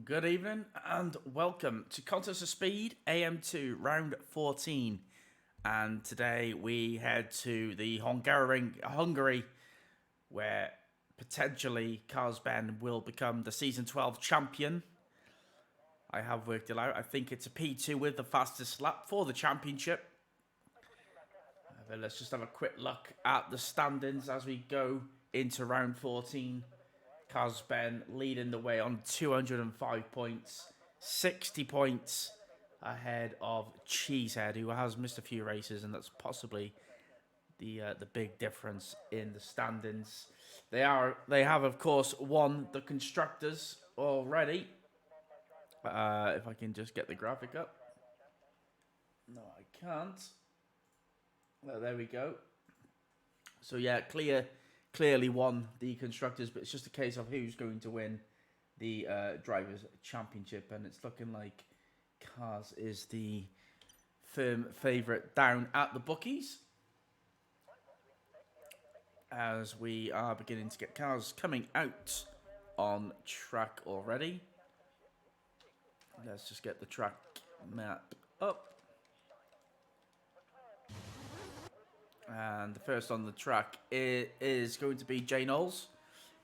Good evening and welcome to Contest of Speed AM2 round 14. And today we head to the Hungary, where potentially Carlsben will become the season 12 champion. I have worked it out. I think it's a P2 with the fastest lap for the championship. But let's just have a quick look at the standings as we go into round 14. Carlsben leading the way on 205 points, 60 points ahead of Cheesehead, who has missed a few races, and that's possibly the big difference in the standings. They have of course won the constructors already. If I can just get the graphic up. No, I can't. Well, there we go. So yeah, clearly won the constructors, but it's just a case of who's going to win the drivers championship, and it's looking like Cars is the firm favourite down at the bookies, as we are beginning to get cars coming out on track already. Let's just get the track map up. And the first on the track is going to be Jay Knowles,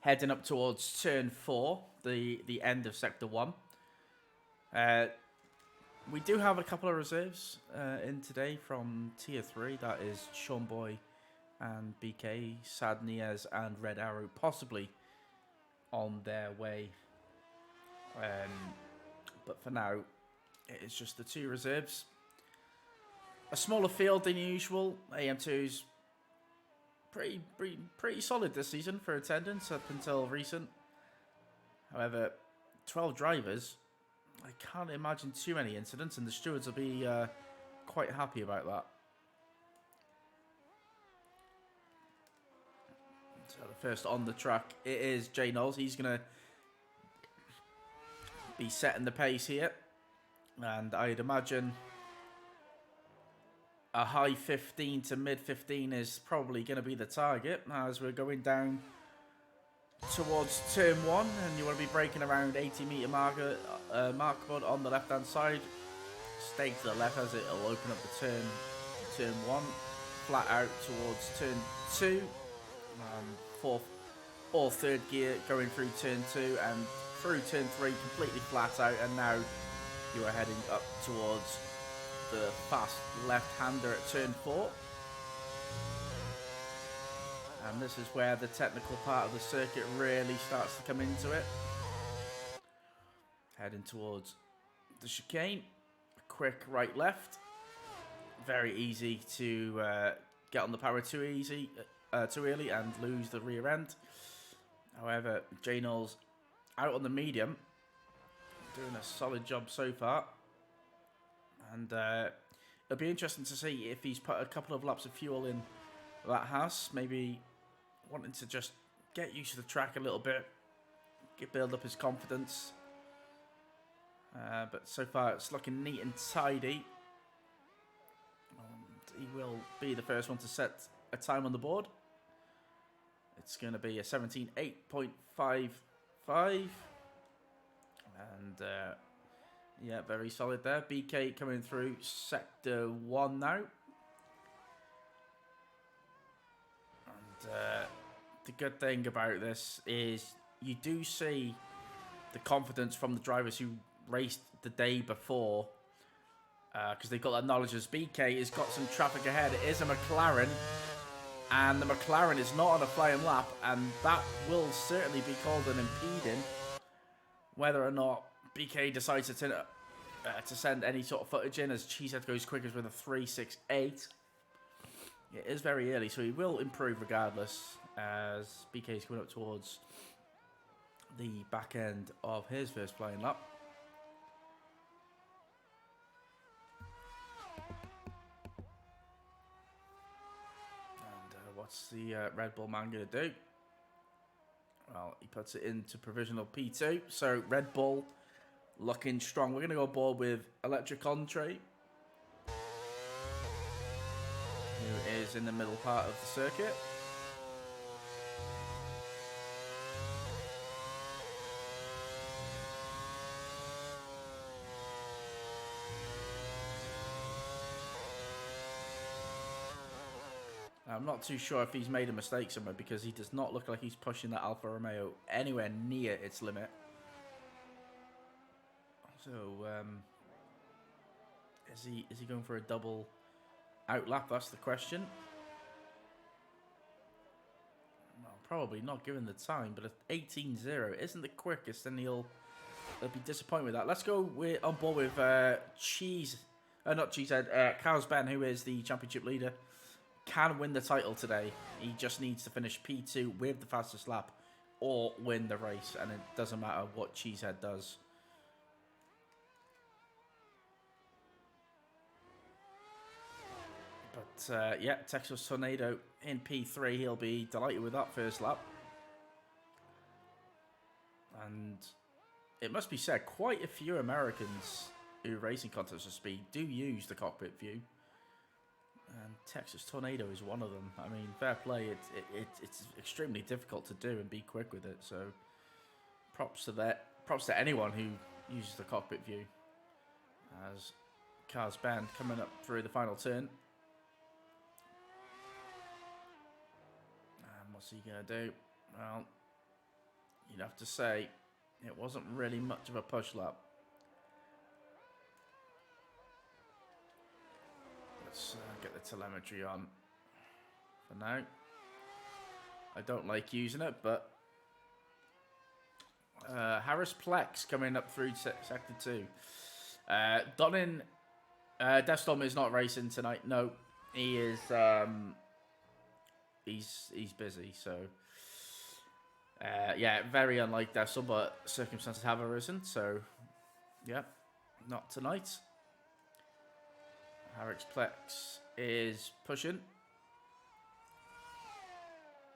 heading up towards turn 4, the end of sector 1. We do have a couple of reserves in today from tier 3. That is Sean Boy and BK, Sad Niaz and Red Arrow, possibly on their way. But for now, it's just the 2 reserves. A smaller field than usual. AM2's pretty solid this season for attendance up until recent. However, 12 drivers, I can't imagine too many incidents, and the stewards will be quite happy about that. So the first on the track, it is Jay Knowles. He's going to be setting the pace here, and I'd imagine a high 15 to mid 15 is probably going to be the target as we're going down towards turn 1, and you want to be braking around 80 meter marker on the left hand side. Stay to the left as it will open up the turn 1, flat out towards turn 2, fourth or third gear going through turn 2 and through turn 3 completely flat out, and now you are heading up towards the fast left-hander at turn 4. And this is where the technical part of the circuit really starts to come into it. Heading towards the chicane. A quick right-left. Very easy to get on the power too early and lose the rear end. However, Jay Knowles out on the medium, doing a solid job so far. And it'll be interesting to see if he's put a couple of laps of fuel in that Haas, maybe wanting to just get used to the track a little bit, build up his confidence. But so far it's looking neat and tidy. And he will be the first one to set a time on the board. It's going to be a 17.8.55. And yeah, very solid there. BK coming through sector 1 now. And the good thing about this is you do see the confidence from the drivers who raced the day before, because they've got that knowledge as BK has got some traffic ahead. It is a McLaren, and the McLaren is not on a flying lap, and that will certainly be called an impeding, whether or not BK decides to send any sort of footage in, as Cheesehead goes quickest with a 3.68. It is very early, so he will improve regardless, as BK is coming up towards the back end of his first flying lap. And what's the Red Bull man going to do? Well, he puts it into provisional P2, so Red Bull looking strong. We're going to go aboard with Electric Entree, who is in the middle part of the circuit. I'm not too sure if he's made a mistake somewhere because he does not look like he's pushing that Alfa Romeo anywhere near its limit. So, is he going for a double outlap? That's the question. Well, probably not given the time, but 18.0 isn't the quickest, and he'll be disappointed with that. Let's go on board with not Cheesehead, Carlos Ben, who is the championship leader. Can win the title today. He just needs to finish P2 with the fastest lap or win the race, and it doesn't matter what Cheesehead does. But yeah, Texas Tornado in P3. He'll be delighted with that first lap. And it must be said, quite a few Americans who race in contests of speed do use the cockpit view. And Texas Tornado is one of them. I mean, fair play. It's extremely difficult to do and be quick with it. So, props to that. Props to anyone who uses the cockpit view. As Car's band coming up through the final turn. And what's he gonna do? Well, you'd have to say it wasn't really much of a push lap. Let's get the telemetry on for now. I don't like using it, but Harris Plex coming up through sector 2. Donnin Deathstorm is not racing tonight. No, he is. He's busy. So yeah, very unlike Deathstorm, but circumstances have arisen. So yeah, not tonight. Harris Plex is pushing.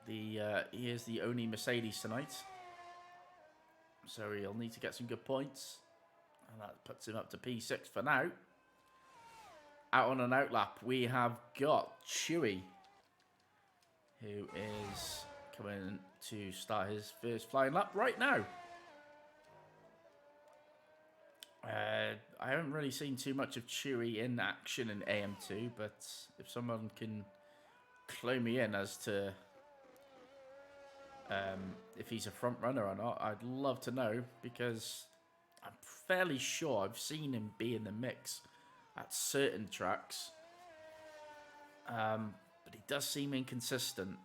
He is the only Mercedes tonight, so he'll need to get some good points, and that puts him up to P6 for now. Out on an outlap, we have got Chewy, who is coming to start his first flying lap right now. I haven't really seen too much of Chewy in action in AM2, but if someone can clue me in as to if he's a front runner or not, I'd love to know, because I'm fairly sure I've seen him be in the mix at certain tracks, but he does seem inconsistent,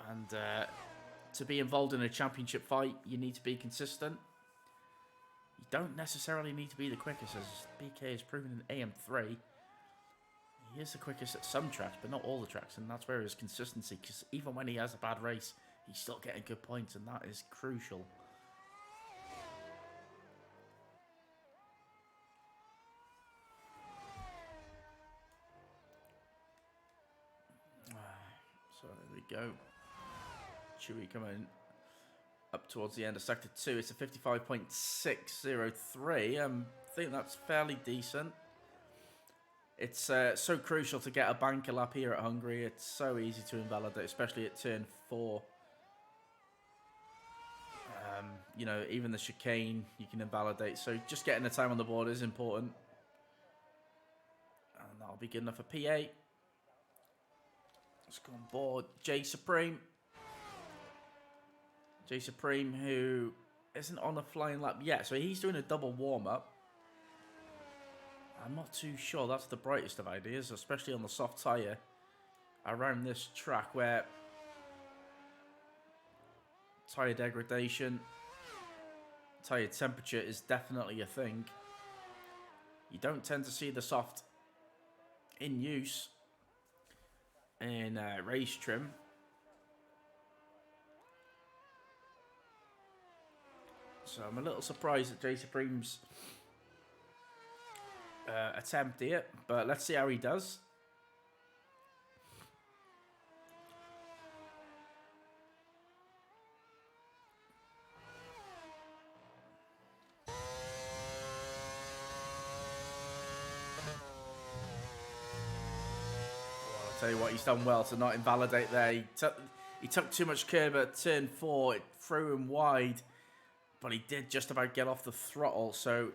and to be involved in a championship fight, you need to be consistent. You don't necessarily need to be the quickest, as BK has proven in AM3. He is the quickest at some tracks, but not all the tracks, and that's where his consistency, because even when he has a bad race, he's still getting good points, and that is crucial. So there we go. Chewy coming up towards the end of sector 2. It's a 55.603. I think that's fairly decent. It's so crucial to get a banker lap here at Hungary. It's so easy to invalidate, especially at turn 4. You know, even the chicane you can invalidate. So just getting the time on the board is important. And that'll be good enough for P8. Let's go on board J Supreme. J Supreme, who isn't on a flying lap yet. So he's doing a double warm-up. I'm not too sure that's the brightest of ideas, especially on the soft tyre around this track where tyre degradation, tyre temperature is definitely a thing. You don't tend to see the soft in use in race trim. So I'm a little surprised at J Supreme's attempt here, but let's see how he does. I'll tell you what, he's done well to not invalidate there. He took too much curve at turn 4. It threw him wide, but he did just about get off the throttle, so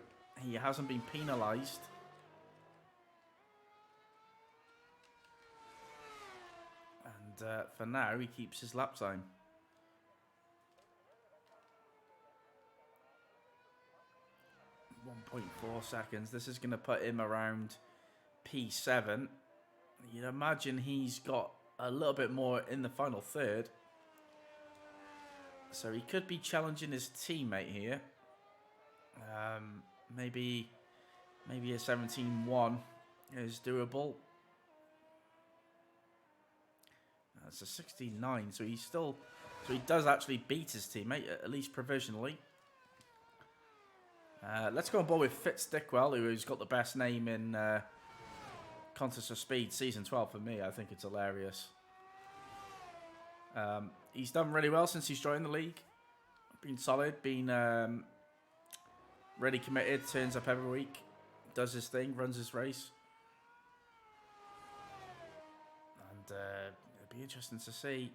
he hasn't been penalised. And for now, he keeps his lap time. 1.4 seconds. This is going to put him around P7. You'd imagine he's got a little bit more in the final third. So he could be challenging his teammate here. Maybe a 17-1 is doable. That's a 69, so he does actually beat his teammate, at least provisionally. Let's go on board with Fitz Dickwell, who's got the best name in Contest of Speed Season 12 for me. I think it's hilarious. He's done really well since he's joined the league. Been solid, been really committed, turns up every week, does his thing, runs his race. And it'll be interesting to see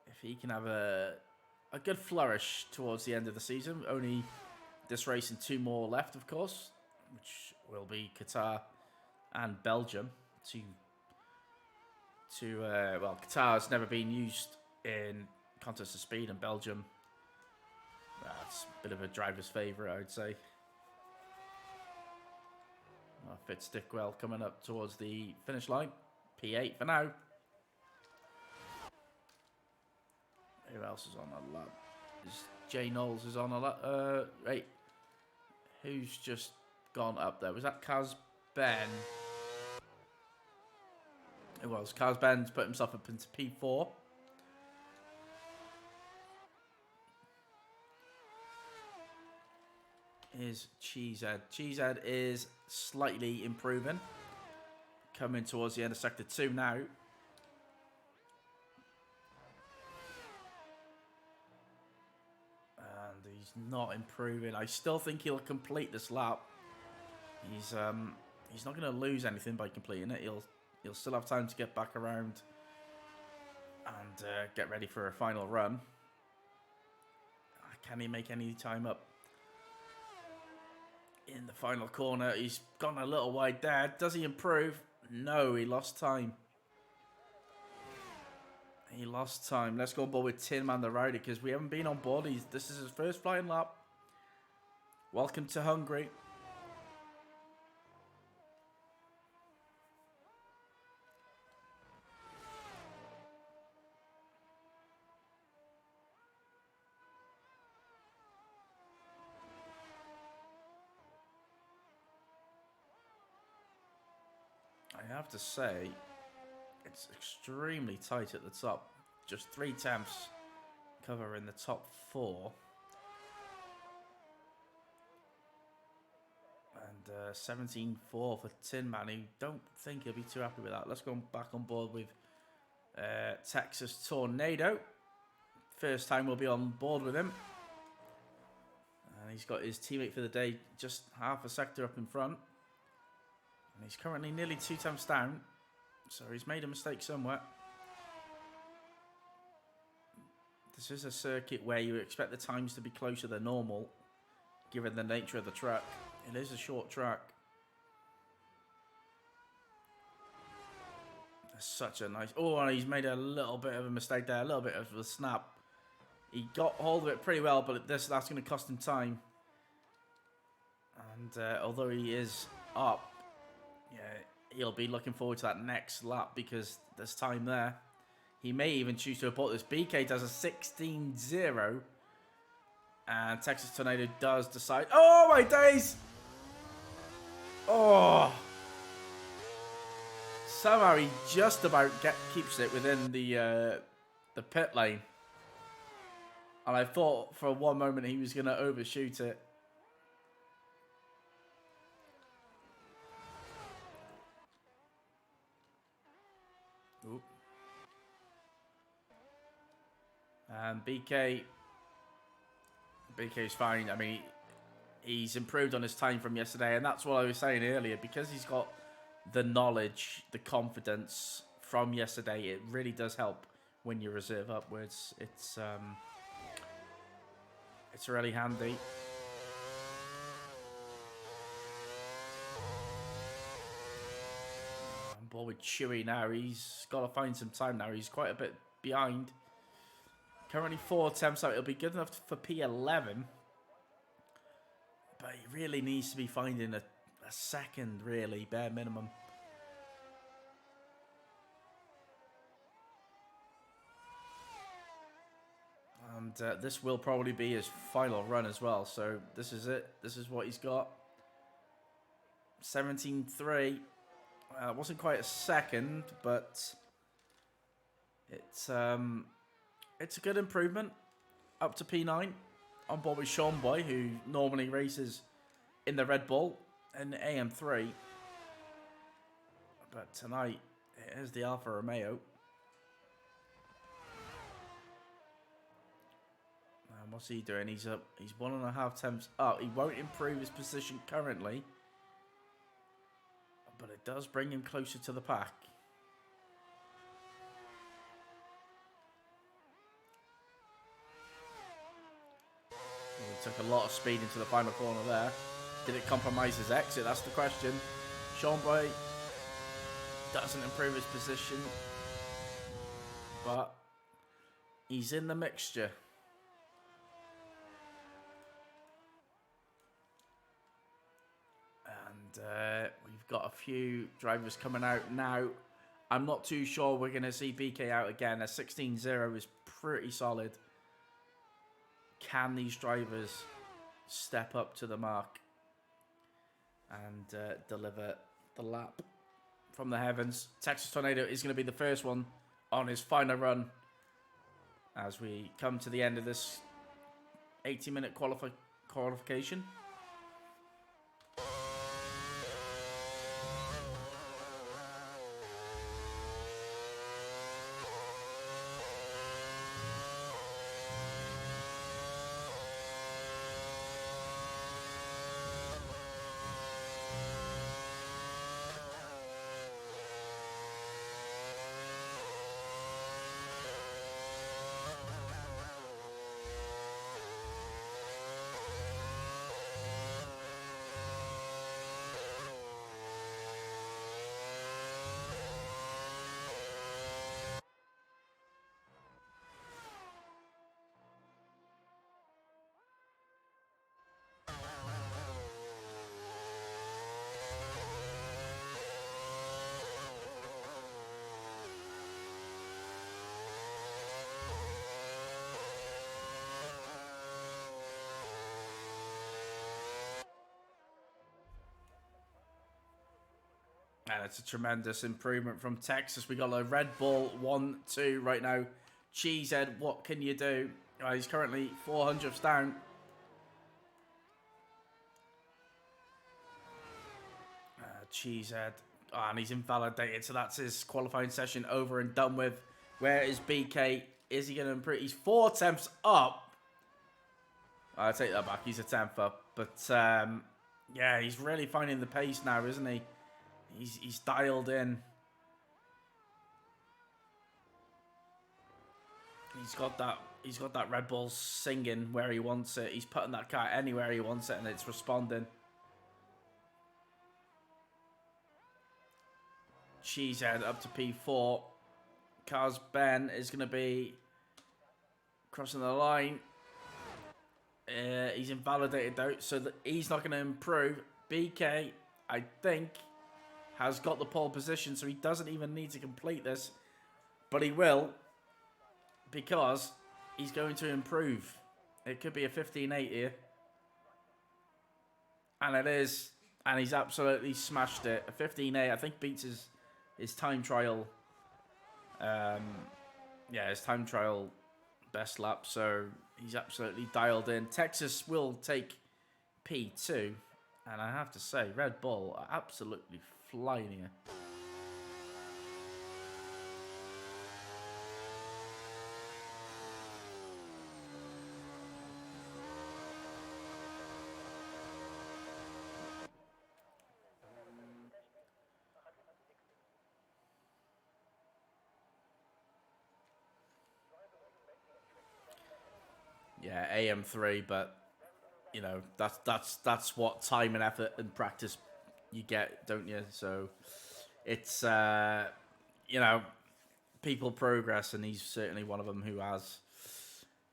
if he can have a good flourish towards the end of the season. Only this race and 2 more left, of course, which will be Qatar and Belgium. Well, Qatar has never been used in Contest of Speed, and Belgium, that's a bit of a driver's favourite, I would say. Fitz Dickwell coming up towards the finish line. P8 for now. Who else is on the lap? Jay Knowles is on a lap. Right. Who's just gone up there? Was that Kaz Ben? It was. Kaz Ben's put himself up into P4. Is Cheesehead. Cheesehead is slightly improving. Coming towards the end of Sector 2 now. And he's not improving. I still think he'll complete this lap. He's not going to lose anything by completing it. He'll still have time to get back around and get ready for a final run. Can he make any time up? In the final corner, he's gone a little wide there. Does he improve? No, he lost time. He lost time. Let's go on board with Tin Man the Rider, because we haven't been on board. This is his first flying lap. Welcome to Hungary. I have to say, it's extremely tight at the top. Just 3 temps covering the top 4. And 17-4 for Tin Man. I don't think he'll be too happy with that. Let's go back on board with Texas Tornado. First time we'll be on board with him. And he's got his teammate for the day just half a sector up in front. And he's currently nearly 2 temps down. So he's made a mistake somewhere. This is a circuit where you expect the times to be closer than normal, given the nature of the track. It is a short track. That's such a nice... Oh, and he's made a little bit of a mistake there. A little bit of a snap. He got hold of it pretty well, but that's going to cost him time. And although he is up, yeah, he'll be looking forward to that next lap because there's time there. He may even choose to abort this. BK does a 16-0. And Texas Tornado does decide... Oh, my days! Oh! Somehow he just about keeps it within the pit lane. And I thought for one moment he was going to overshoot it. Ooh. And BK's fine. I mean, he's improved on his time from yesterday, and that's what I was saying earlier. Because he's got the knowledge, the confidence from yesterday, it really does help when you reserve upwards. It's really handy. ball with Chewy now. He's got to find some time now. He's quite a bit behind. Currently 4 attempts out. It'll be good enough for P11. But he really needs to be finding a second, really, bare minimum. And this will probably be his final run as well. So this is it. This is what he's got. 17.3. Wasn't quite a second, but it's a good improvement. Up to P9. On board with Sean Boy, who normally races in the Red Bull and AM3. But tonight, it is the Alfa Romeo. And what's he doing? He's 1.5 attempts up. He won't improve his position currently. But it does bring him closer to the pack. He took a lot of speed into the final corner there. Did it compromise his exit? That's the question. Sean Boy doesn't improve his position, but he's in the mixture. And we've got a few drivers coming out now. I'm not too sure we're going to see BK out again. A 16.0 is pretty solid. Can these drivers step up to the mark and deliver the lap from the heavens? Texas Tornado is going to be the first one on his final run as we come to the end of this 80-minute qualification. And it's a tremendous improvement from Texas. We got a Red Bull 1-2 right now. Cheesehead, what can you do? He's currently 400ths down. Cheesehead. Oh, and he's invalidated, so that's his qualifying session over and done with. Where is BK? Is he going to improve? He's 4 attempts up. I take that back. He's a 10th up. But, yeah, he's really finding the pace now, isn't he? He's dialed in. He's got that Red Bull singing where he wants it. He's putting that car anywhere he wants it, and it's responding. Cheesehead up to P4. Cars Ben is going to be crossing the line. He's invalidated though, so that he's not going to improve. BK, I think, has got the pole position, so he doesn't even need to complete this. But he will, because he's going to improve. It could be a 15.8 here. And it is. And he's absolutely smashed it. A 15.8, I think, beats his time trial. Yeah, his time trial best lap. So he's absolutely dialed in. Texas will take P2. And I have to say, Red Bull are absolutely flying here. Yeah, AM3, but you know, that's what time and effort and practice you get, don't you? So it's you know, people progress, and he's certainly one of them who has.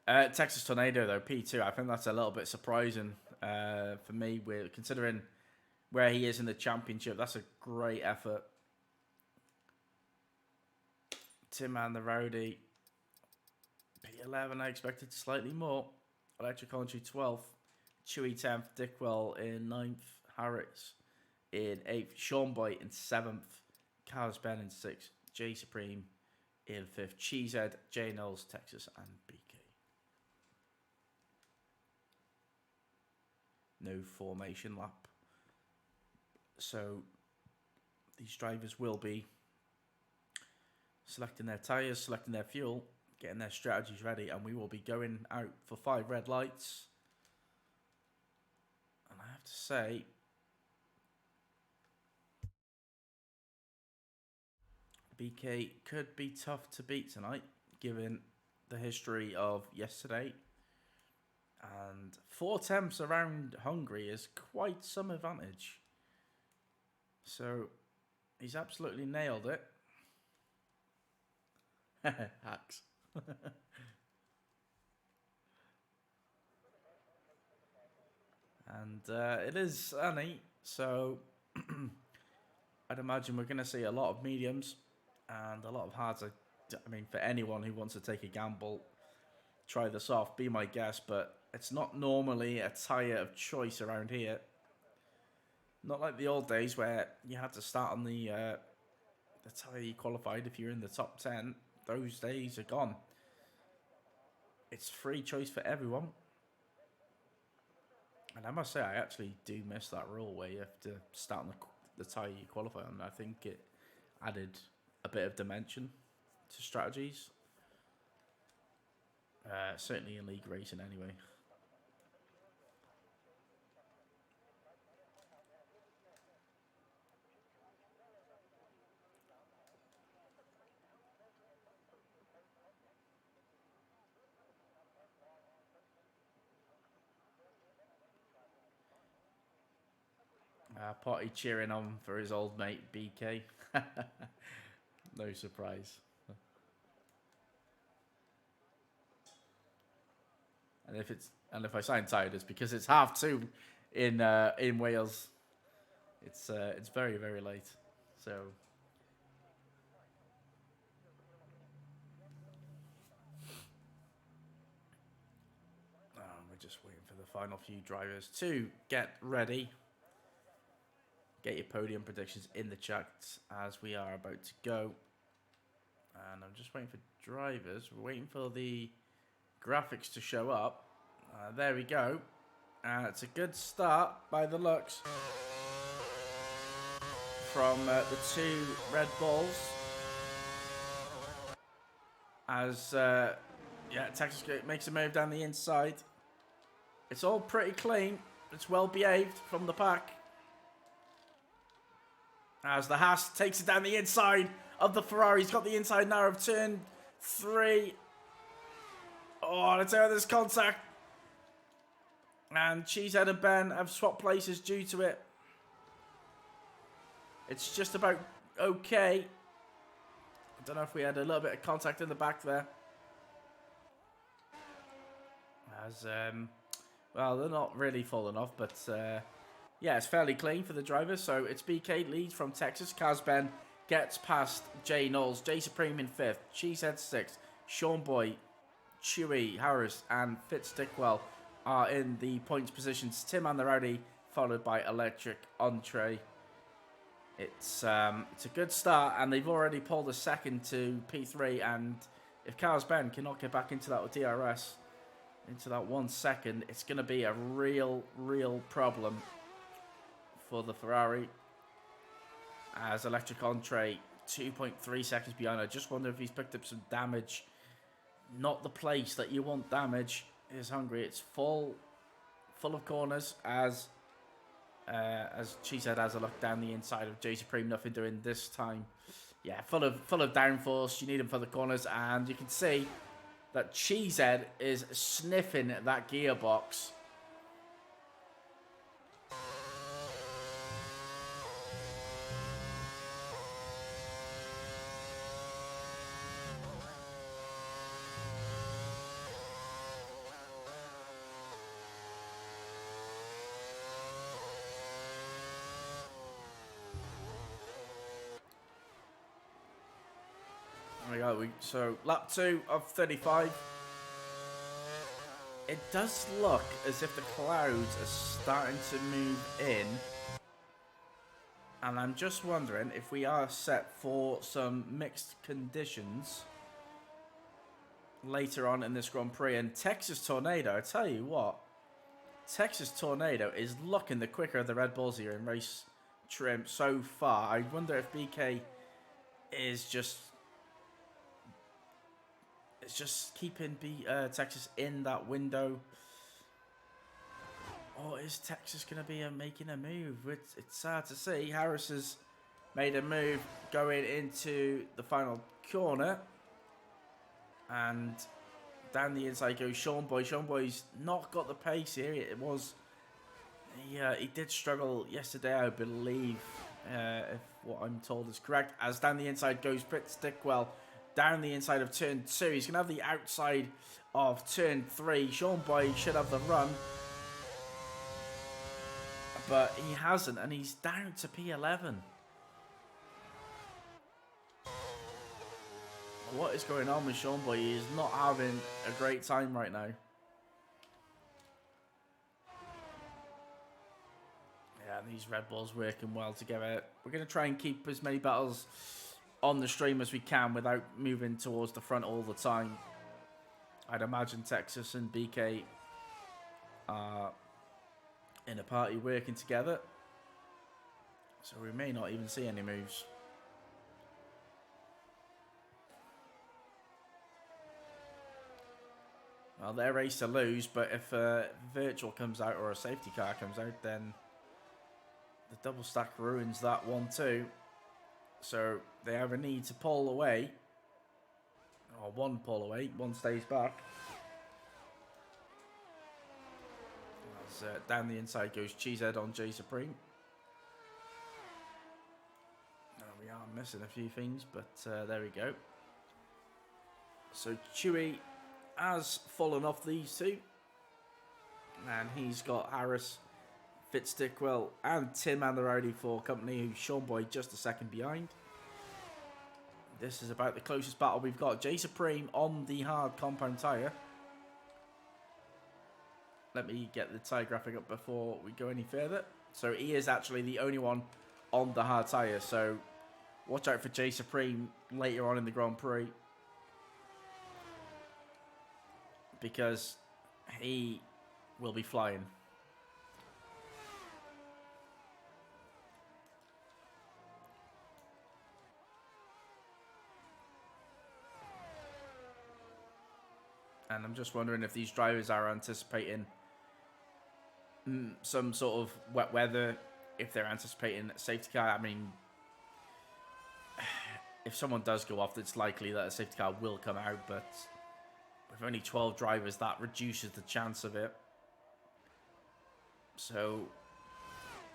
Texas Tornado though P2, I think that's a little bit surprising for me. We're considering where he is in the championship. That's a great effort. Tim and the Rowdy P11. I expected slightly more. Electric Country 12th, Chewy 10th, Dickwell in 9th, Harris in 8th, Sean Boy in 7th, Carlos Ben in 6th, J Supreme in 5th, Cheesehead, J Knowles, Texas, and BK. No formation lap. So these drivers will be selecting their tyres, selecting their fuel, getting their strategies ready, and we will be going out for 5 red lights. And I have to say, BK could be tough to beat tonight, given the history of yesterday. And 4 temps around Hungary is quite some advantage. So he's absolutely nailed it. Hacks. And it is sunny, so I'd imagine we're going to see a lot of mediums and a lot of hards. I mean, for anyone who wants to take a gamble, try this off, be my guest, but it's not normally a tyre of choice around here. Not like the old days where you had to start on the tyre you qualified if you're in the top 10. Those days are gone. It's free choice for everyone. And I must say, I actually do miss that rule where you have to start on the tyre you qualify on. I think it added a bit of dimension to strategies. Certainly in league racing anyway. Potty cheering on for his old mate BK. No surprise. And if I sound tired, it's because it's 2:30 in Wales. It's very, very late. So we're just waiting for the final few drivers to get ready. Get your podium predictions in the chat as we are about to go. And I'm just waiting for drivers. We're waiting for the graphics to show up. There we go. It's a good start by the looks from the 2 Red Bulls. As Texas makes a move down the inside. It's all pretty clean. It's well behaved from the pack. As the Haas takes it down the inside of the Ferrari. He's got the inside now of turn 3. Oh, let's see how this contact. And Cheesehead and Ben have swapped places due to it. It's just about okay. I don't know if we had a little bit of contact in the back there. As, well, they're not really falling off, but yeah, it's fairly clean for the drivers. So it's BK leads from Texas. Kazben gets past J Knowles. J Supreme in 5th. Cheesehead 6th. Sean Boy, Chewy, Harris, and Fitz Dickwell are in the points positions. Tim and the Rowdy, followed by Electric Entree. It's a good start, and they've already pulled a second to P3. And if Carlos Ben cannot get back into that with DRS, into that 1 second, it's going to be a real problem for the Ferrari. As Electric Entree 2.3 seconds behind. I just wonder if he's picked up some damage. Not the place that you want damage is Hungary. It's full of corners as Cheesehead has a look down the inside of J Supreme. Nothing doing this time. Yeah, full of downforce. You need him for the corners, and you can see that Cheesehead is sniffing that gearbox. So lap 2 of 35. It does look as if the clouds are starting to move in. And I'm just wondering if we are set for some mixed conditions later on in this Grand Prix. And Texas Tornado, I tell you what, Texas Tornado is looking the quicker of the Red Bulls here in race trim so far. I wonder if BK is just keeping Texas in that window. Or is Texas going to be making a move? It's hard to see. Harris has made a move going into the final corner. And down the inside goes Sean Boy. Sean Boy's not got the pace here. He did struggle yesterday, I believe, if what I'm told is correct. As down the inside goes Britt Stickwell. Down the inside of turn 2. He's going to have the outside of turn 3. Sean Boy should have the run. But he hasn't, and he's down to P11. What is going on with Sean Boy? He is not having a great time right now. Yeah, these Red Bulls working well together. We're going to try and keep as many battles on the stream as we can without moving towards the front all the time. I'd imagine Texas and BK are in a party working together, so we may not even see any moves. Well, they're race to lose, but if a virtual comes out or a safety car comes out, then the double stack ruins that one too. So they either need to pull away, or one pull away, one stays back. As down the inside goes Cheesehead on J Supreme. We are missing a few things, but there we go. So Chewy has fallen off these two, and he's got Harris, Fitzstickwell, and Tim and the Rowdy for company, who's Sean Boy just a second behind. This is about the closest battle we've got. J Supreme on the hard compound tyre. Let me get the tyre graphic up before we go any further. So he is actually the only one on the hard tyre. So watch out for J Supreme later on in the Grand Prix, because he will be flying. And I'm just wondering if these drivers are anticipating some sort of wet weather, if they're anticipating a safety car. I mean, if someone does go off, it's likely that a safety car will come out, but with only 12 drivers, that reduces the chance of it. So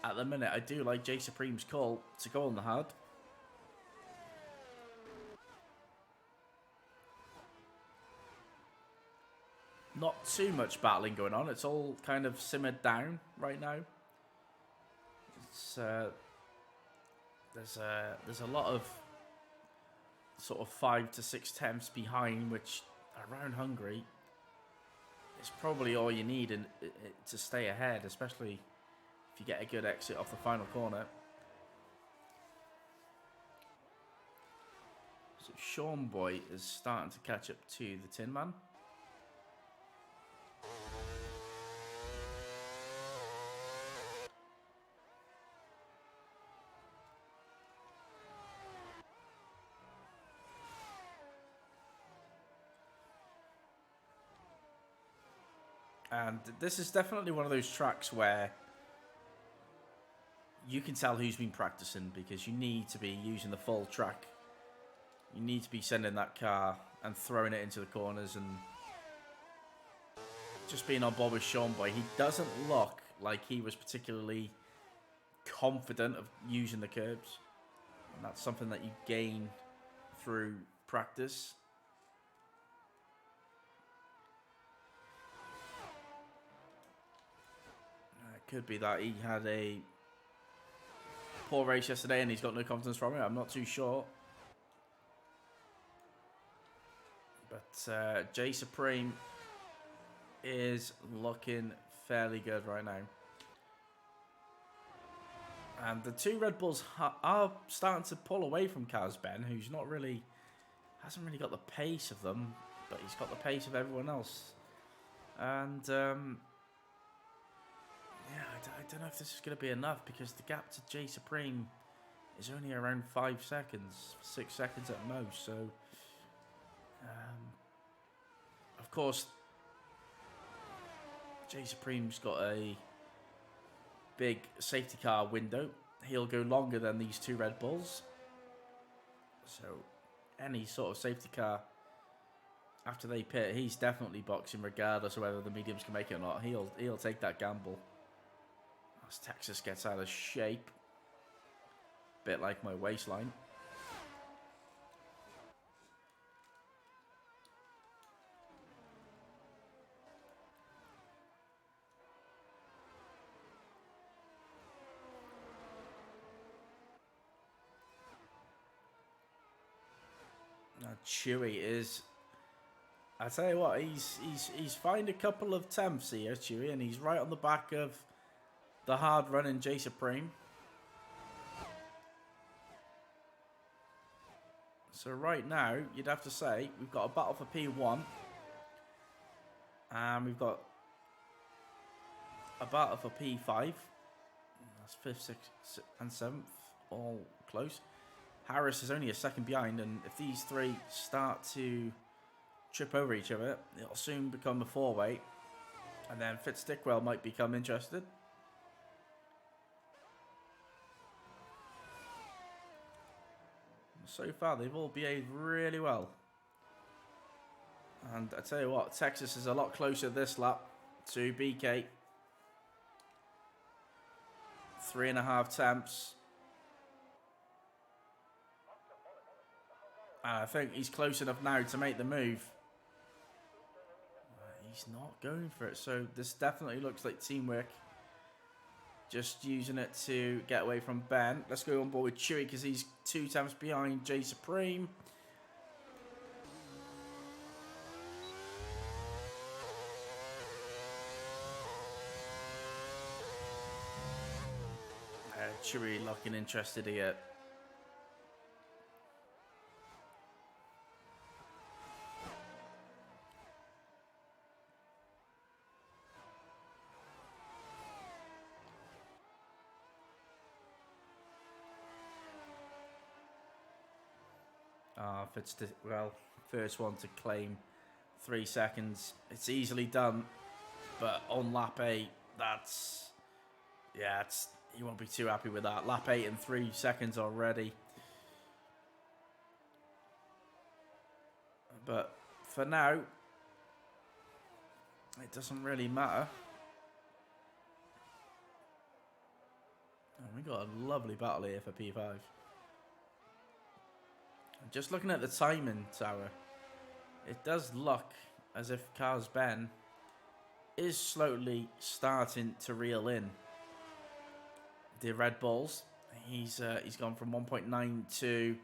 at the minute, I do like J Supreme's call to go on the hard. Not too much battling going on. It's all kind of simmered down right now. It's there's a lot of sort of 5 to 6 tenths behind, which around Hungary is probably all you need to stay ahead, especially if you get a good exit off the final corner. So Sean Boy is starting to catch up to the Tin Man. And this is definitely one of those tracks where you can tell who's been practicing, because you need to be using the full track. You need to be sending that car and throwing it into the corners and just being on board with Sean Boy. He doesn't look like he was particularly confident of using the curbs. And that's something that you gain through practice. It could be that he had a poor race yesterday and he's got no confidence from it. I'm not too sure. But J Supreme is looking fairly good right now. And the two Red Bulls are starting to pull away from Kaz Ben, who's not really, hasn't really got the pace of them, but he's got the pace of everyone else. And yeah, I don't know if this is going to be enough, because the gap to J Supreme is only around 5 seconds, 6 seconds at most. So, of course, J Supreme's got a big safety car window. He'll go longer than these two Red Bulls. So, any sort of safety car after they pit, he's definitely boxing regardless of whether the mediums can make it or not. He'll take that gamble. As Texas gets out of shape. Bit like my waistline. Now Chewy is, I tell you what, he's found a couple of temps here, Chewy, and he's right on the back of the hard running J Supreme. So right now, you'd have to say, we've got a battle for P1. And we've got a battle for P5. That's 5th, 6th, and 7th. All close. Harris is only a second behind. And if these three start to trip over each other, it'll soon become a four-way. And then Fitzstickwell might become interested. So far, they've all behaved really well. And I tell you what, Texas is a lot closer this lap to BK. 3.5 temps. And I think he's close enough now to make the move. He's not going for it. So this definitely looks like teamwork. Just using it to get away from Ben. Let's go on board with Chewy because he's 2 temps behind J Supreme. Chewy looking interested here. Well, first one to claim 3 seconds. It's easily done, but on lap 8, that's, yeah, he won't be too happy with that. Lap 8 and 3 seconds already. But for now, it doesn't really matter. And we got a lovely battle here for P5. Just looking at the timing tower, it does look as if Kaz Ben is slowly starting to reel in the Red Bulls. He's gone from 1.9 to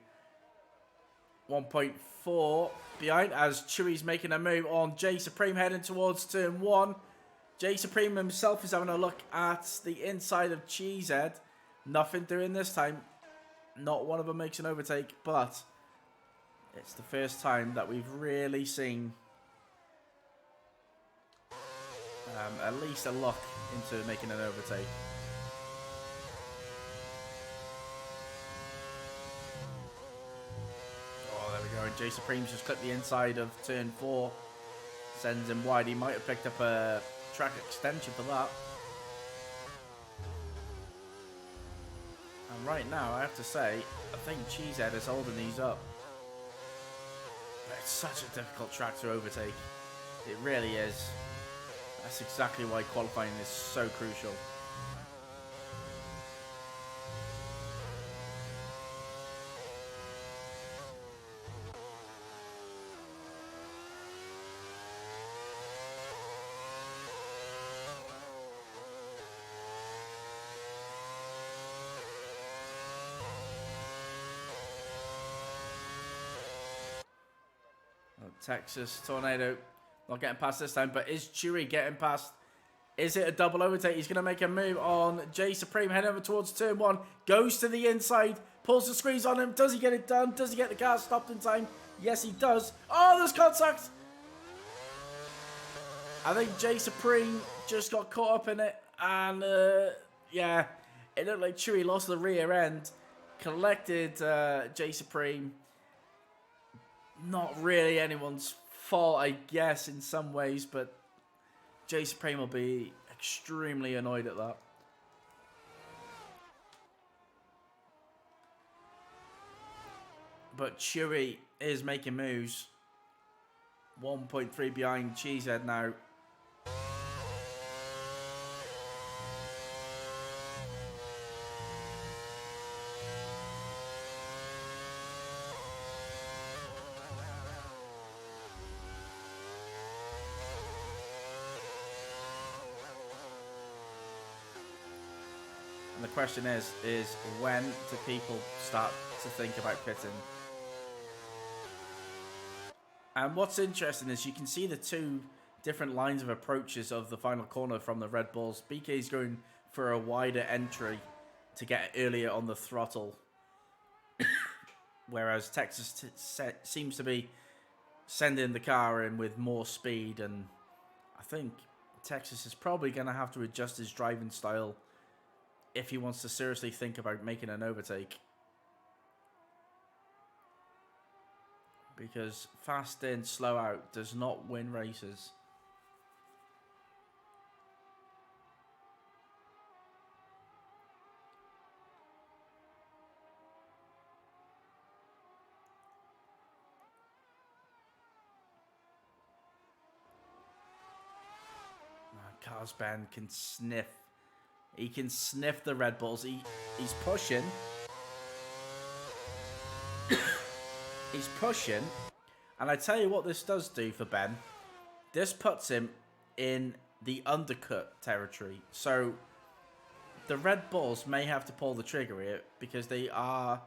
1.4 behind as Chewy's making a move on J Supreme heading towards turn 1. J Supreme himself is having a look at the inside of Cheesehead. Nothing doing this time. Not one of them makes an overtake, but it's the first time that we've really seen at least a look into making an overtake. Oh, there we go. And J Supreme's just clipped the inside of turn 4. Sends him wide. He might have picked up a track extension for that. And right now, I have to say, I think Cheesehead is holding these up. It's such a difficult track to overtake. It really is. That's exactly why qualifying is so crucial. Texas Tornado not getting past this time, but is Chewy getting past? Is it a double overtake? He's going to make a move on J Supreme, heading over towards turn 1, goes to the inside, pulls the squeeze on him. Does he get it done? Does he get the car stopped in time? Yes, he does. Oh, there's contact. I think J Supreme just got caught up in it, and yeah, it looked like Chewy lost the rear end, collected J Supreme. Not really anyone's fault, I guess, in some ways, but J Supreme will be extremely annoyed at that. But Chewy is making moves. 1.3 behind Cheesehead now. And the question is when do people start to think about pitting? And what's interesting is you can see the two different lines of approaches of the final corner from the Red Bulls. BK's going for a wider entry to get earlier on the throttle. Whereas Texas seems to be sending the car in with more speed. And I think Texas is probably going to have to adjust his driving style if he wants to seriously think about making an overtake. Because fast in, slow out does not win races. Cars Ben can sniff. He can sniff the Red Bulls. He's pushing. He's pushing, and I tell you what this does do for Ben. This puts him in the undercut territory. So the Red Bulls may have to pull the trigger here because they are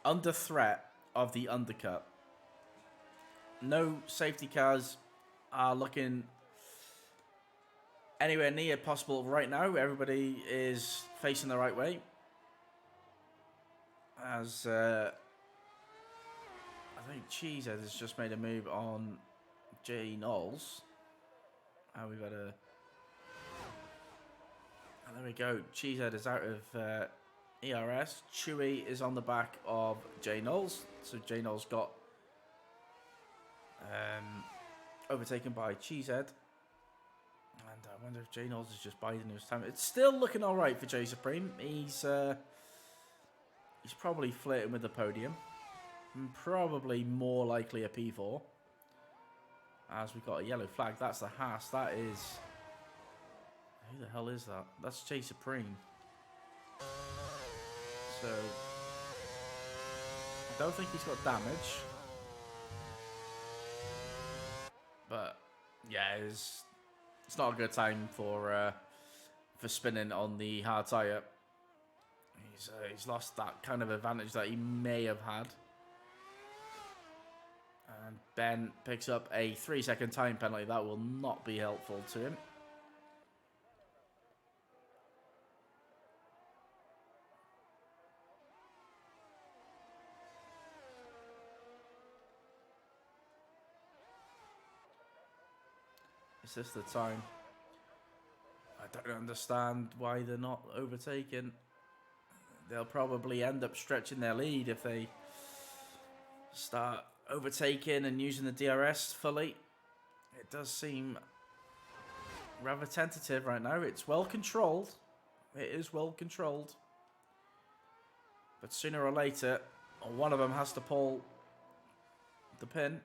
under threat of the undercut. No safety cars are looking anywhere near possible right now. Everybody is facing the right way. As I think Cheesehead has just made a move on J Knowles. And we've got a... And there we go. Cheesehead is out of ERS. Chewy is on the back of J Knowles. So J Knowles got overtaken by Cheesehead. And I wonder if J Knowles is just biding his time. It's still looking alright for J Supreme. He's probably flirting with the podium. And probably more likely a P4. As we've got a yellow flag. That's the Haas. That is... Who the hell is that? That's J Supreme. So... I don't think he's got damage. But... Yeah, it's not a good time for spinning on the hard tyre. He's lost that kind of advantage that he may have had. And Ben picks up a 3-second time penalty. That will not be helpful to him. Is this the time? I don't understand why they're not overtaking. They'll probably end up stretching their lead if they start overtaking and using the DRS fully. It does seem rather tentative right now. It's well controlled. It is well controlled. But sooner or later, one of them has to pull the pin.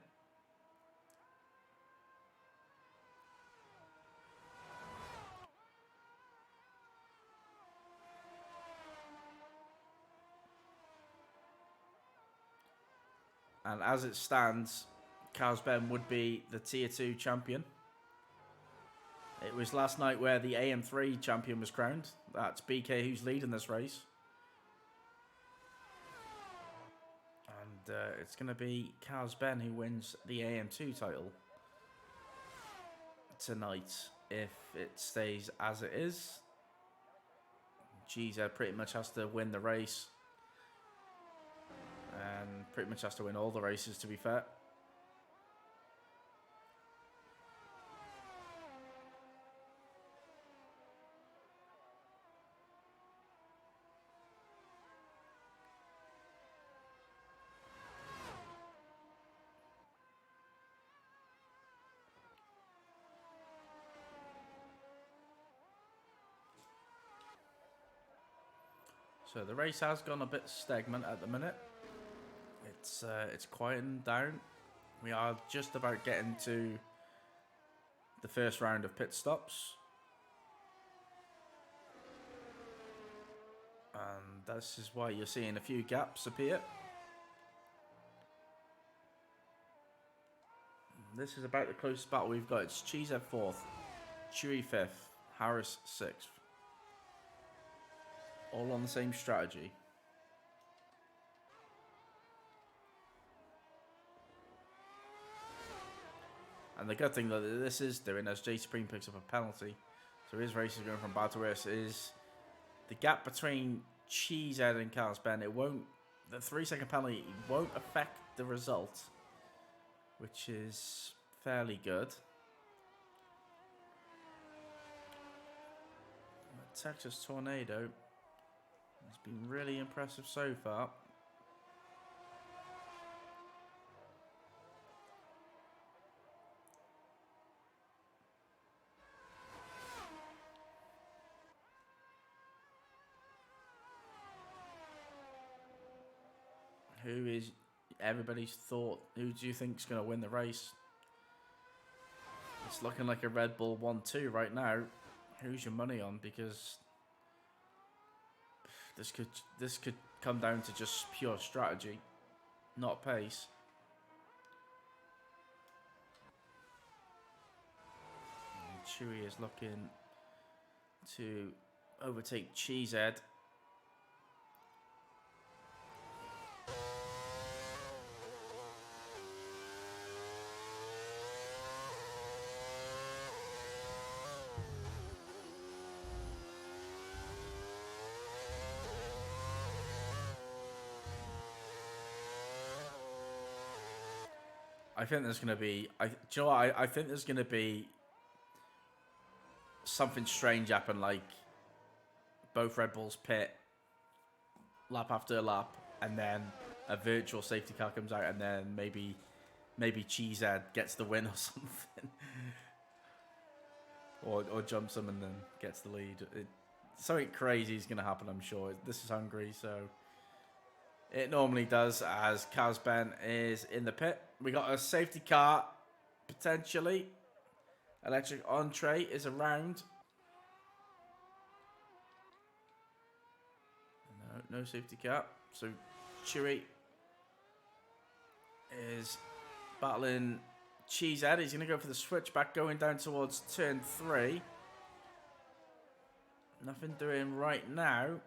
And as it stands, Carlos Ben would be the Tier 2 champion. It was last night where the AM3 champion was crowned. That's BK who's leading this race. And it's going to be Carlos Ben who wins the AM2 title tonight if it stays as it is. GZ pretty much has to win the race, and pretty much has to win all the races, to be fair. So the race has gone a bit stagnant at the minute. It's quieting down. We are just about getting to the first round of pit stops. And this is why you're seeing a few gaps appear. This is about the closest battle we've got. It's Cheese at 4th, Chewy 5th, Harris 6th. All on the same strategy. And the good thing that this is doing, as J Supreme picks up a penalty, so his race is going from bad to worse, is the gap between Cheesehead and Carlos Ben. It won't, the 3-second penalty won't affect the result, which is fairly good. The Texas Tornado has been really impressive so far. Who is everybody's thought? Who do you think is going to win the race? It's looking like a Red Bull 1-2 right now. Who's your money on? Because this could come down to just pure strategy, not pace. And Chewy is looking to overtake Cheesehead. I think there's going to be... do you know what? I think there's going to be something strange happen, like both Red Bulls pit lap after lap, and then a virtual safety car comes out, and then maybe Cheesehead gets the win or something. or jumps them and then gets the lead. Something crazy is going to happen, I'm sure. This is Hungary, so... It normally does, as Carlos Ben is in the pit. We got a safety car, potentially. Electric entree is around. No safety car. So Chewy is battling Cheesehead. He's going to go for the switchback, going down towards turn 3. Nothing doing right now,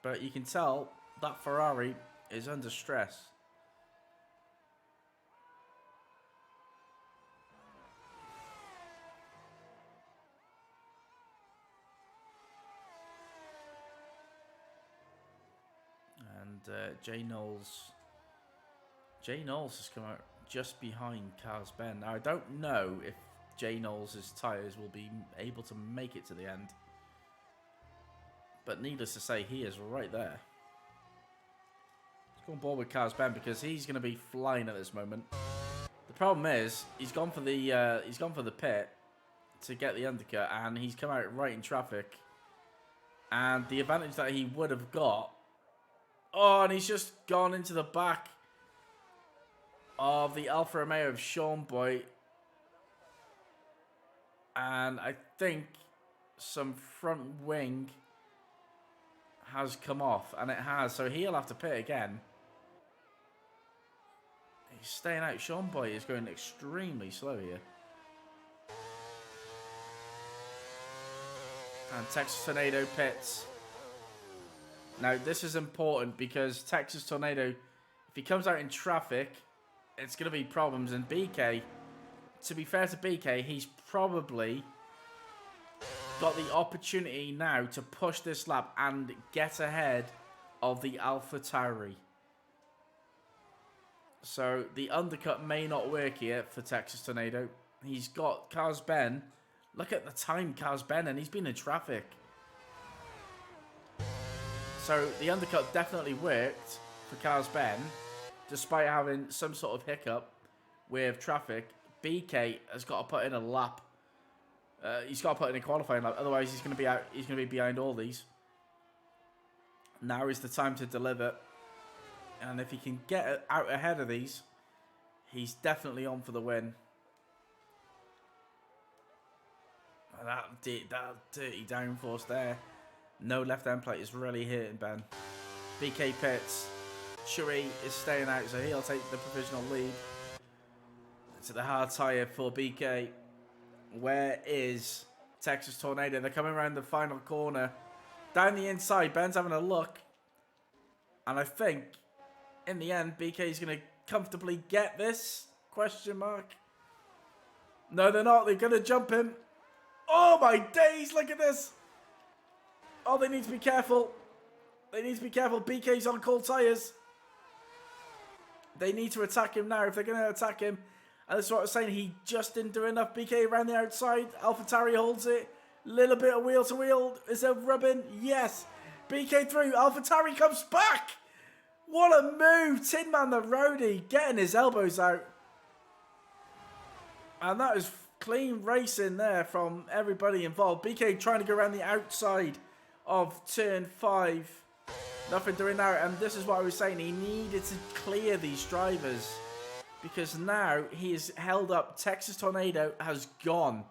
but you can tell that Ferrari is under stress. And Jay Knowles has come out just behind Carlos Ben. Now I don't know if Jay Knowles' tyres will be able to make it to the end, but needless to say, he is right there. Let's go on board with Carlos Ben because he's going to be flying at this moment. The problem is he's gone for the pit to get the undercut, and he's come out right in traffic. And the advantage that he would have got, and he's just gone into the back of the Alfa Romeo of Sean Boy, and I think some front wing has come off, and it has, so he'll have to pit again. He's staying out. Sean Boy is going extremely slow here. And Texas Tornado pits. Now, this is important because Texas Tornado, if If he comes out in traffic, it's going to be problems. And BK, to be fair to BK, he's probably got the opportunity now to push this lap and get ahead of the AlphaTauri. So the undercut may not work here for Texas Tornado. He's got Carlos Ben. Look at the time Carlos Ben, and he's been in traffic. So the undercut definitely worked for Carlos Ben, despite having some sort of hiccup with traffic. BK has got to put in a lap. He's got to put in a qualifying lap, otherwise he's going to be out. He's going to be behind all these. Now is the time to deliver, and if he can get out ahead of these, he's definitely on for the win. That dirty downforce there. No left end plate is really hitting Ben. BK pits. Chewy is staying out, so he'll take the provisional lead. To the hard tyre for BK. Where is Texas Tornado? They're coming around the final corner. Down the inside, Ben's having a look. And I think, in the end, BK is going to comfortably get this? Question mark. No, they're not. They're going to jump him. Oh, my days. Look at this. Oh, they need to be careful. They need to be careful. BK's on cold tyres. They need to attack him now if they're going to attack him. And that's what I was saying. He just didn't do enough. BK around the outside. AlphaTauri holds it. Little bit of wheel to wheel. Is there rubbing? Yes. BK through. AlphaTauri comes back. What a move. Tin Man the roadie getting his elbows out. And that was clean racing there from everybody involved. BK trying to go around the outside of turn 5. Nothing doing now. And this is what I was saying. He needed to clear these drivers. Because now he is held up. Texas Tornado has gone.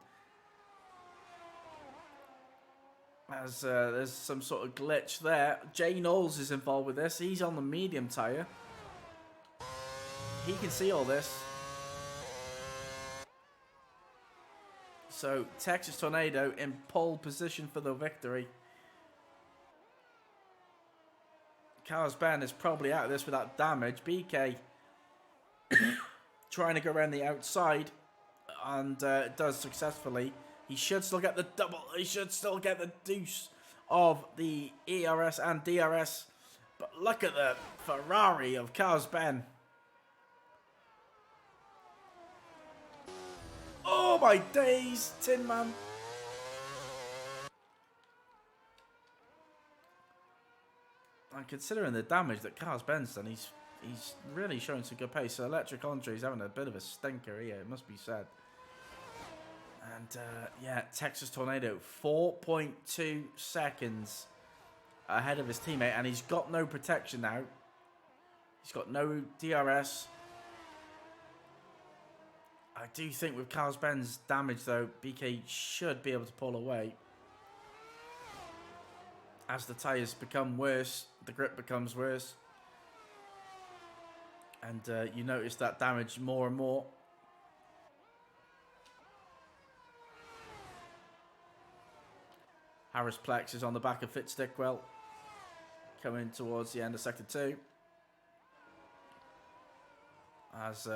As there's some sort of glitch there. Jay Knowles is involved with this. He's on the medium tyre. He can see all this. So Texas Tornado in pole position for the victory. Carlos Ben is probably out of this without damage. BK trying to go around the outside and does successfully. He should still get the double. He should still get the deuce of the ERS and DRS. But look at the Ferrari of Carlos Ben. Oh my days, Tin Man. And considering the damage that Carlos Ben's done, he's really showing some good pace. So Electric Andre's having a bit of a stinker here, it must be said. And yeah, Texas Tornado, 4.2 seconds ahead of his teammate. And he's got no protection now. He's got no DRS. I do think with Carlos Ben's damage, though, BK should be able to pull away. As the tyres become worse, the grip becomes worse. And you notice that damage more and more. Harris Plex is on the back of Fitzstickwell. Coming towards the end of Sector 2. As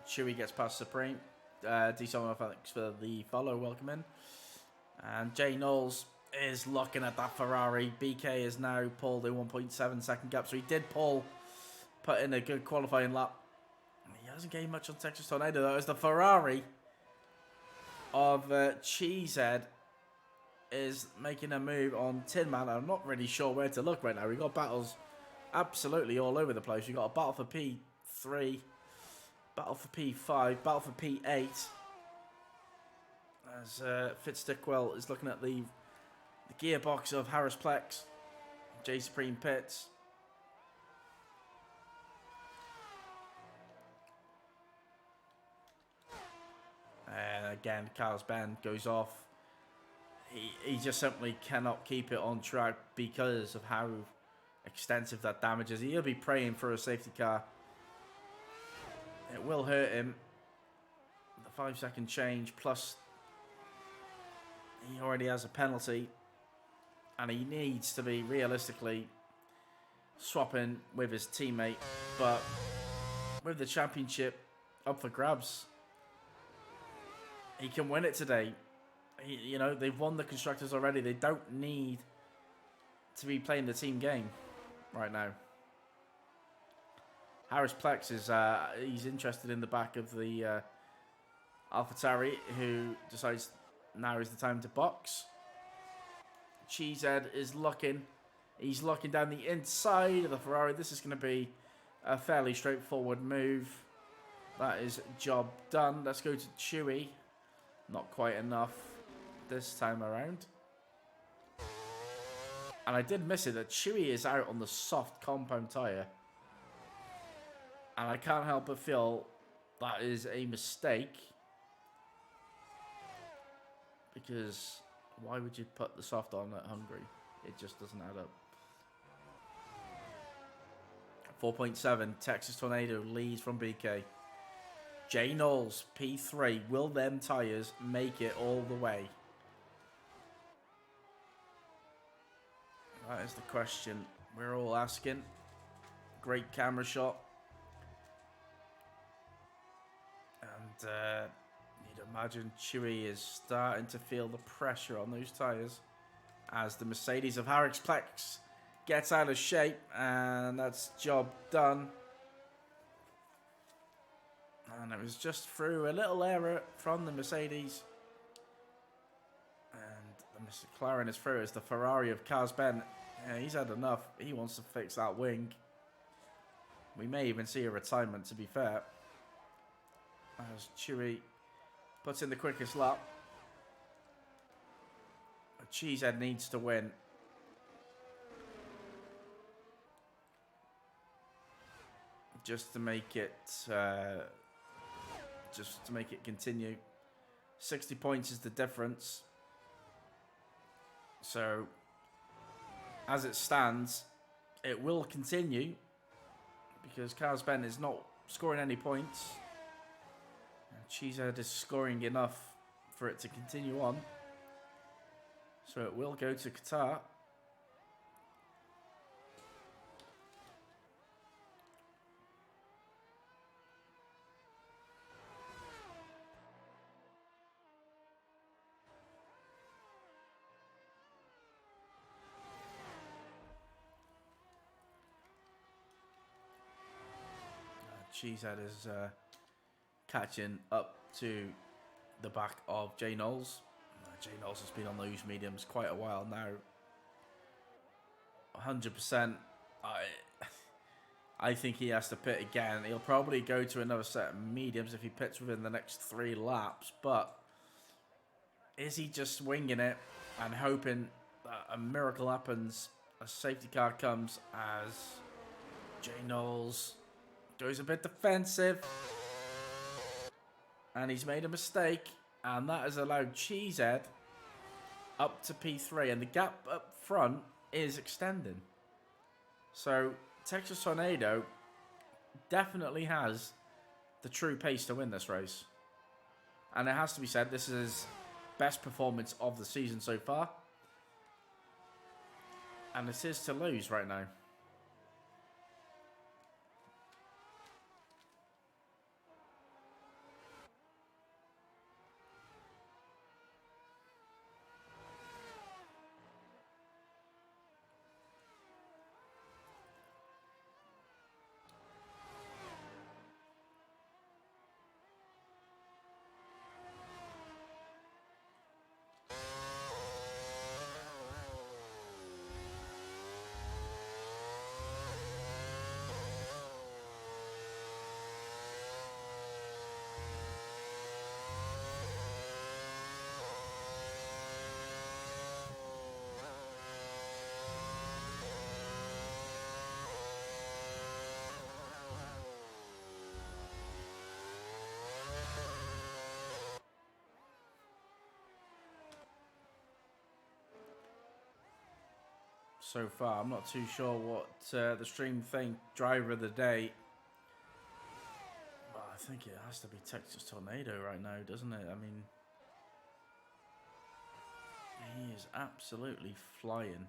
Chewy gets past Supreme. D-Summer, thanks for the follow, welcome in. And Jay Knowles is looking at that Ferrari. BK is now pulled a 1.7 second gap. So he did put in a good qualifying lap. He hasn't gained much on Texas Tornado though, as the Ferrari of Cheesehead is making a move on Tin Man. I'm not really sure where to look right now. We've got battles absolutely all over the place. We've got a battle for P3, battle for P5, battle for P8. As Fitzstickwell is looking at the gearbox of Harris Plex, J Supreme pits. And again, Carlos Ben goes off. He just simply cannot keep it on track because of how extensive that damage is. He'll be praying for a safety car. It will hurt him. The 5-second change, plus he already has a penalty. And he needs to be, realistically, swapping with his teammate, but with the championship up for grabs, he can win it today. You know, they've won the constructors already. They don't need to be playing the team game right now. Harris Plex is he's interested in the back of the AlphaTauri, who decides now is the time to box. Cheesehead is looking. He's looking down the inside of the Ferrari. This is going to be a fairly straightforward move. That is job done. Let's go to Chewy. Not quite enough this time around. And I did miss it that Chewy is out on the soft compound tyre. And I can't help but feel that is a mistake. Because why would you put the soft on at Hungary? It just doesn't add up. 4.7, Texas Tornado leads from BK. J Knowles, P3. Will them tyres make it all the way? That is the question we're all asking. Great camera shot. And you'd imagine Chewy is starting to feel the pressure on those tyres as the Mercedes of Harris Plex gets out of shape, and that's job done. And it was just through a little error from the Mercedes. And the McLaren is through as the Ferrari of Kaz Ben. Yeah, he's had enough. He wants to fix that wing. We may even see a retirement, to be fair. As Chewy puts in the quickest lap. Cheesehead needs to win. Just to make it continue. 60 points is the difference. So as it stands, it will continue because Kaz Ben is not scoring any points. Cheesehead is scoring enough for it to continue on. So it will go to Qatar. Cheesehead is catching up to the back of J Knowles. J Knowles has been on those mediums quite a while now. 100%. I think he has to pit again. He'll probably go to another set of mediums if he pits within the next 3 laps. But is he just winging it and hoping that a miracle happens? A safety car comes as J Knowles goes a bit defensive. And he's made a mistake. And that has allowed Cheesehead up to P3. And the gap up front is extending. So Texas Tornado definitely has the true pace to win this race. And it has to be said, this is his best performance of the season so far. And it is to lose right now. So far, I'm not too sure what the stream think driver of the day. Well, I think it has to be Texas Tornado right now, doesn't it? I mean, he is absolutely flying.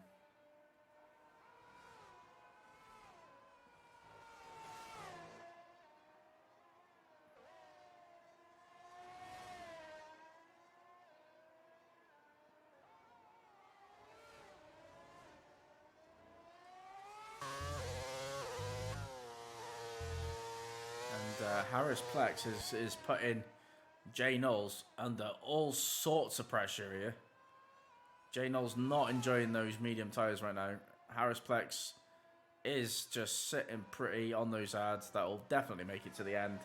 Harris Plex is putting Jay Knowles under all sorts of pressure here. Jay Knowles not enjoying those medium tyres right now. Harris Plex is just sitting pretty on those ads. That will definitely make it to the end.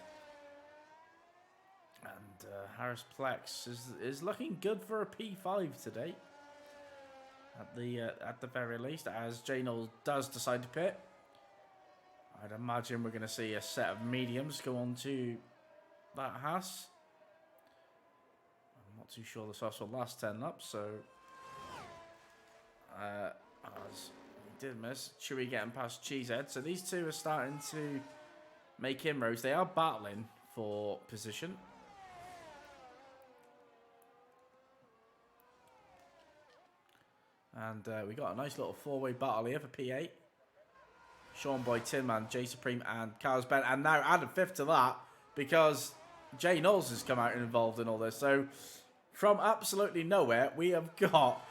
And Harris Plex is looking good for a P5 today. At the very least, as Jay Knowles does decide to pit. I'd imagine we're going to see a set of mediums go on to that Haas. I'm not too sure the softs will last 10 laps, so as he did miss, Chewy getting past Cheesehead. So these two are starting to make inroads. They are battling for position. And we got a nice little four-way battle here for P8. Sean Boyd, Tin Man, Jay Supreme, and Carlos Ben. And now added fifth to that because Jay Knowles has come out and involved in all this. So from absolutely nowhere, we have got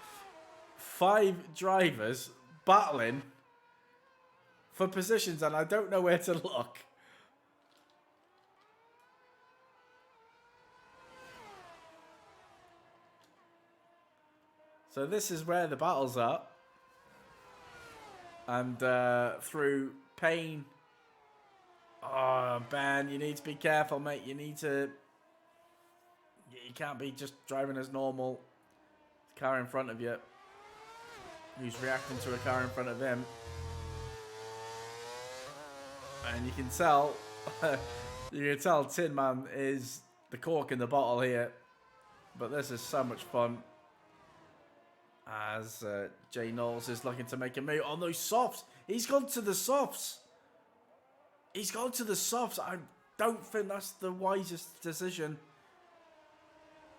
5 drivers battling for positions, and I don't know where to look. So this is where the battles are. And through pain. Oh, Ben, you need to be careful, mate. You need to... You can't be just driving as normal. Car in front of you. Who's reacting to a car in front of him. And you can tell... you can tell Tin Man is the cork in the bottle here. But this is so much fun. As Jay Knowles is looking to make a move on those softs. He's gone to the softs. He's gone to the softs. I don't think that's the wisest decision.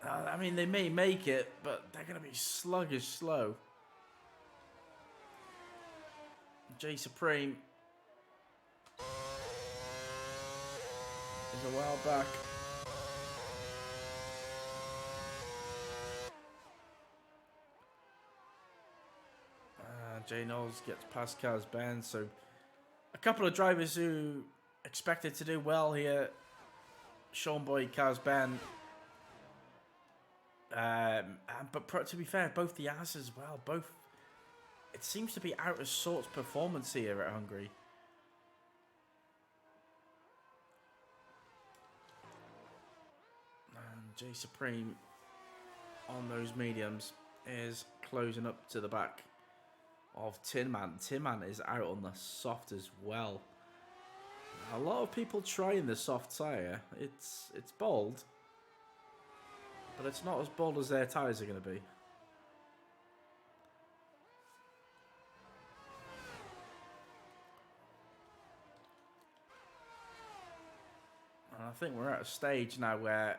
I mean, they may make it, but they're going to be sluggish slow. Jay Supreme is a while back. Jay Knowles gets past Carlos Ben, so a couple of drivers who expected to do well here. Sean Boyd, Carlos Ben. But to be fair, both the As as well. Both. It seems to be out of sorts performance here at Hungary. And Jay Supreme on those mediums is closing up to the back of Tin Man. Tin Man is out on the soft as well. A lot of people trying the soft tyre. It's bold, but it's not as bold as their tyres are going to be. And I think we're at a stage now where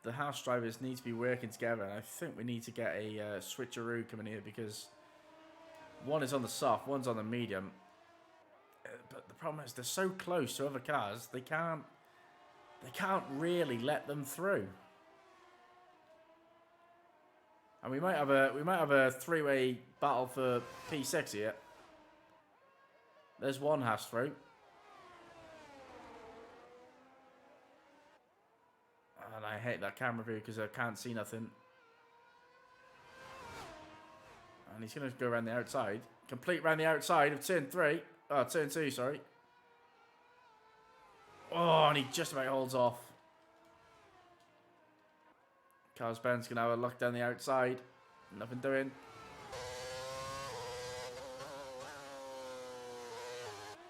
the house drivers need to be working together. And I think we need to get a switcheroo coming here because one is on the soft, one's on the medium. But the problem is they're so close to other cars, they can't really let them through. And we might have a three-way battle for P6 here. There's one Haas through. And I hate that camera view because I can't see nothing. And he's going to go around the outside. Complete around the outside of turn 3. Oh, turn 2, sorry. Oh, and he just about holds off. Carlos Ben's going to have a look down the outside. Nothing doing.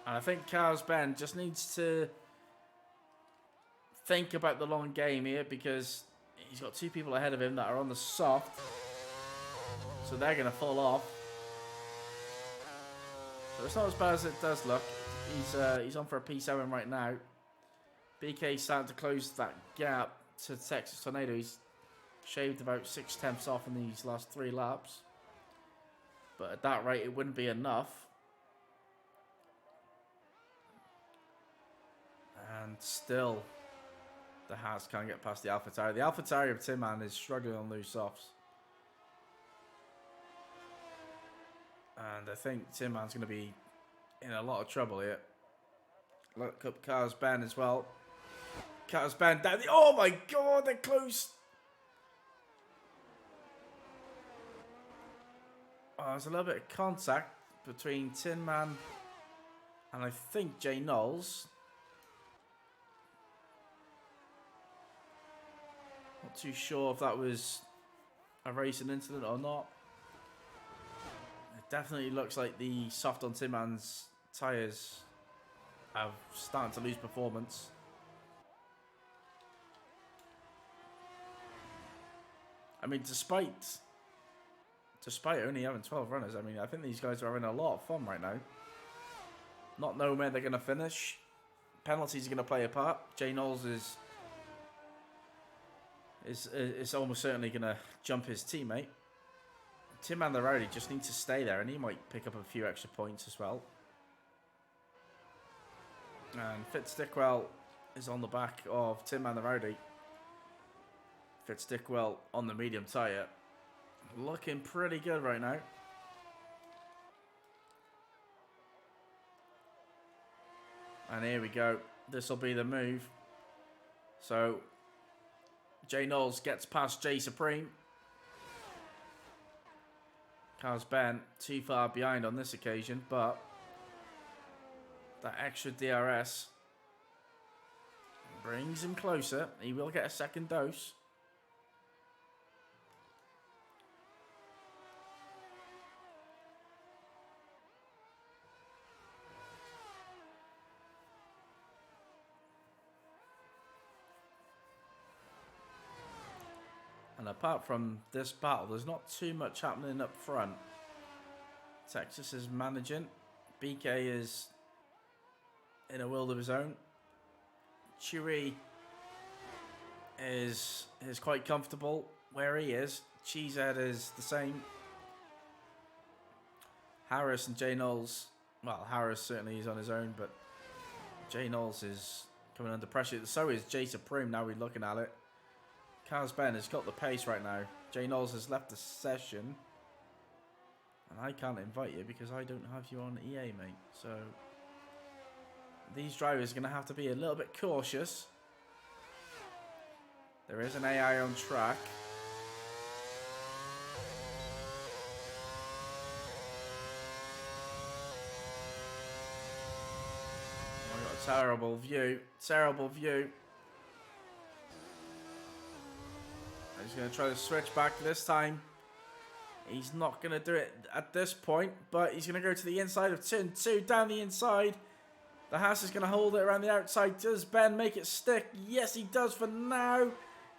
And I think Carlos Ben just needs to think about the long game here because he's got 2 people ahead of him that are on the soft. So they're going to fall off. But it's not as bad as it does look. He's on for a P7 right now. BK's starting to close that gap to Texas Tornado. He's shaved about 6/10 off in these last 3 laps. But at that rate, it wouldn't be enough. And still, the Haas can't get past the AlphaTauri. The AlphaTauri of Tin Man is struggling on those softs. And I think Tin Man's going to be in a lot of trouble here. Look up Carlos Ben as well. Carter's band down. Oh my god, they're close. Oh, there's a little bit of contact between Tin Man and I think Jay Knowles. Not too sure if that was a racing incident or not. It definitely looks like the soft on Tin Man's tyres are starting to lose performance. I mean, despite only having 12 runners, I mean, I think these guys are having a lot of fun right now. Not knowing where they're going to finish. Penalties are going to play a part. Jay Knowles is almost certainly going to jump his teammate. Tim Man the Rowdy just needs to stay there, and he might pick up a few extra points as well. And Fitz-Dickwell is on the back of Tim Man the Rowdy. Fitz-Dickwell on the medium tyre. Looking pretty good right now. And here we go. This will be the move. So, Jay Knowles gets past Jay Supreme. Carl's Ben too far behind on this occasion, but that extra DRS brings him closer. He will get a second dose. And apart from this battle, there's not too much happening up front. Texas is managing. BK is in a world of his own. Chewy is quite comfortable where he is. Cheesehead is the same. Harris and Jay Knowles, well, Harris certainly is on his own, but Jay Knowles is coming under pressure. So is Jay Supreme, now we're looking at it. Carlos Ben has got the pace right now. Jay Knowles has left the session. And I can't invite you because I don't have you on EA, mate. So these drivers are going to have to be a little bit cautious. There is an AI on track. Oh, I got a terrible view. Terrible view. He's going to try to switch back this time. He's not going to do it at this point, but he's going to go to the inside of turn 2, down the inside. The Haas is going to hold it around the outside. Does Ben make it stick? Yes, he does for now.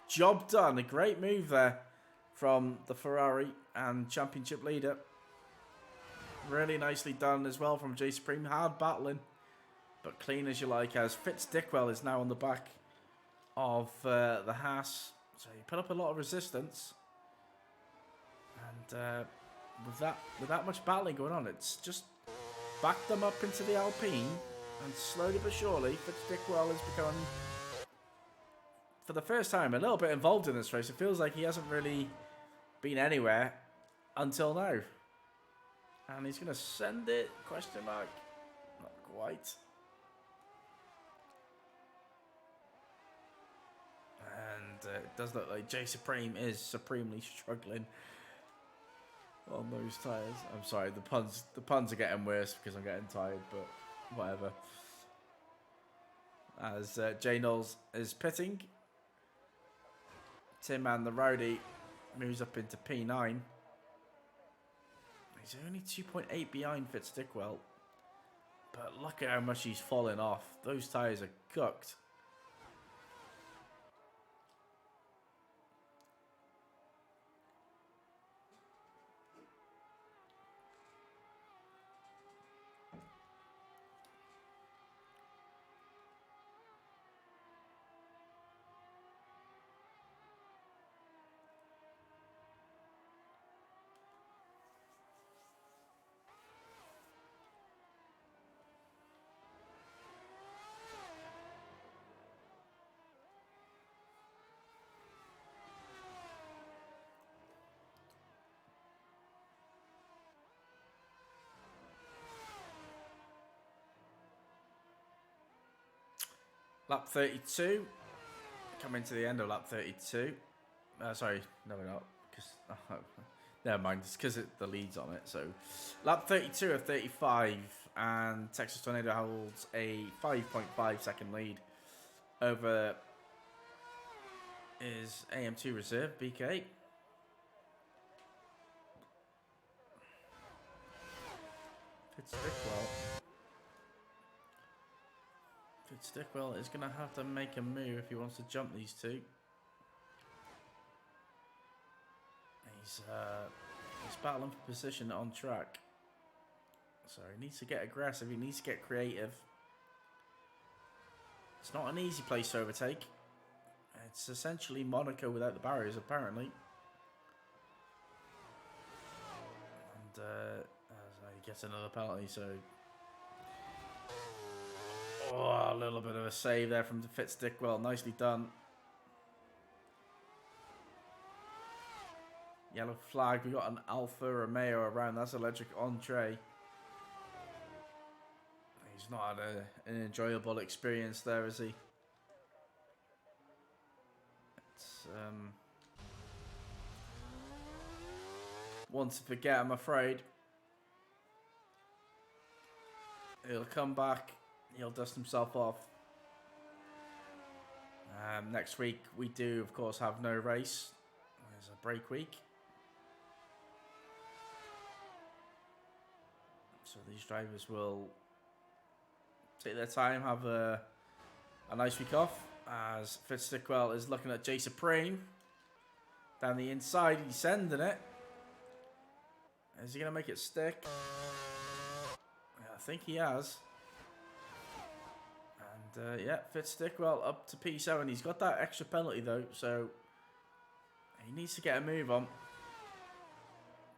Job done. A great move there from the Ferrari and championship leader. Really nicely done as well from J Supreme. Hard battling, but clean as you like, as Fitz-Dickwell is now on the back of the Haas. So he put up a lot of resistance, and with that much battling going on, it's just backed them up into the Alpine, and slowly but surely, Fitz-Dickwell has become, for the first time, a little bit involved in this race. It feels like he hasn't really been anywhere until now, and he's going to send it? Question mark? Not quite. And it does look like Jay Supreme is supremely struggling on those tyres. I'm sorry, the puns are getting worse because I'm getting tired, but whatever. As Jay Knowles is pitting, Tim Man the Rowdy moves up into P9. He's only 2.8 behind Fitz-Dickwell, but look at how much he's falling off. Those tyres are cooked. Lap 32, coming to the end of lap 32. Sorry, no we're not. Cause, never mind, it's because the lead's on it. So lap 32 of 35, and Texas Tornado holds a 5.5 second lead over his AM2 reserve, BK. Fitzstickwell is going to have to make a move if he wants to jump these two. He's battling for position on track. So he needs to get aggressive. He needs to get creative. It's not an easy place to overtake. It's essentially Monaco without the barriers, apparently. And he gets another penalty, so... Oh, a little bit of a save there from Fitzstickwell. Nicely done. Yellow flag. We got an Alfa Romeo around. That's electric entree. He's not had an enjoyable experience there, is he? It's one to forget, I'm afraid. He'll come back. He'll dust himself off. Next week we do, of course, have no race. There's a break week. So these drivers will take their time, have a nice week off. As Fitzstickwell is looking at J Supreme. Down the inside, he's sending it. Is he going to make it stick? I think he has. And yeah, Fitzstickwell up to P7. He's got that extra penalty though, so he needs to get a move on.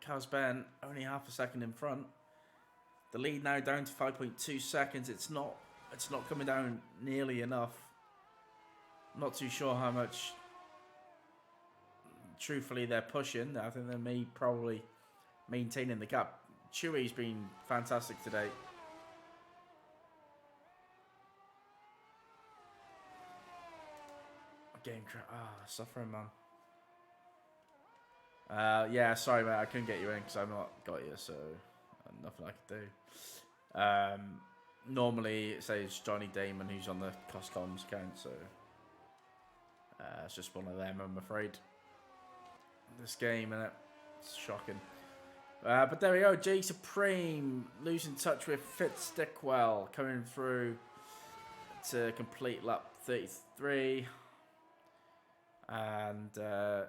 Carlos Ben only half a second in front. The lead now down to 5.2 seconds. It's not coming down nearly enough. Not too sure how much, truthfully, they're pushing. I think they probably maintaining the gap. Chewy's been fantastic today. Game crash. Suffering, man. Yeah, sorry, mate. I couldn't get you in because I've not got you, so nothing I could do. Normally, it says Johnny Damon, who's on the Coscoms account, so it's just one of them, I'm afraid. This game, innit? It's shocking. But there we go. J Supreme losing touch with Fitzstickwell coming through to complete lap 33. And yeah,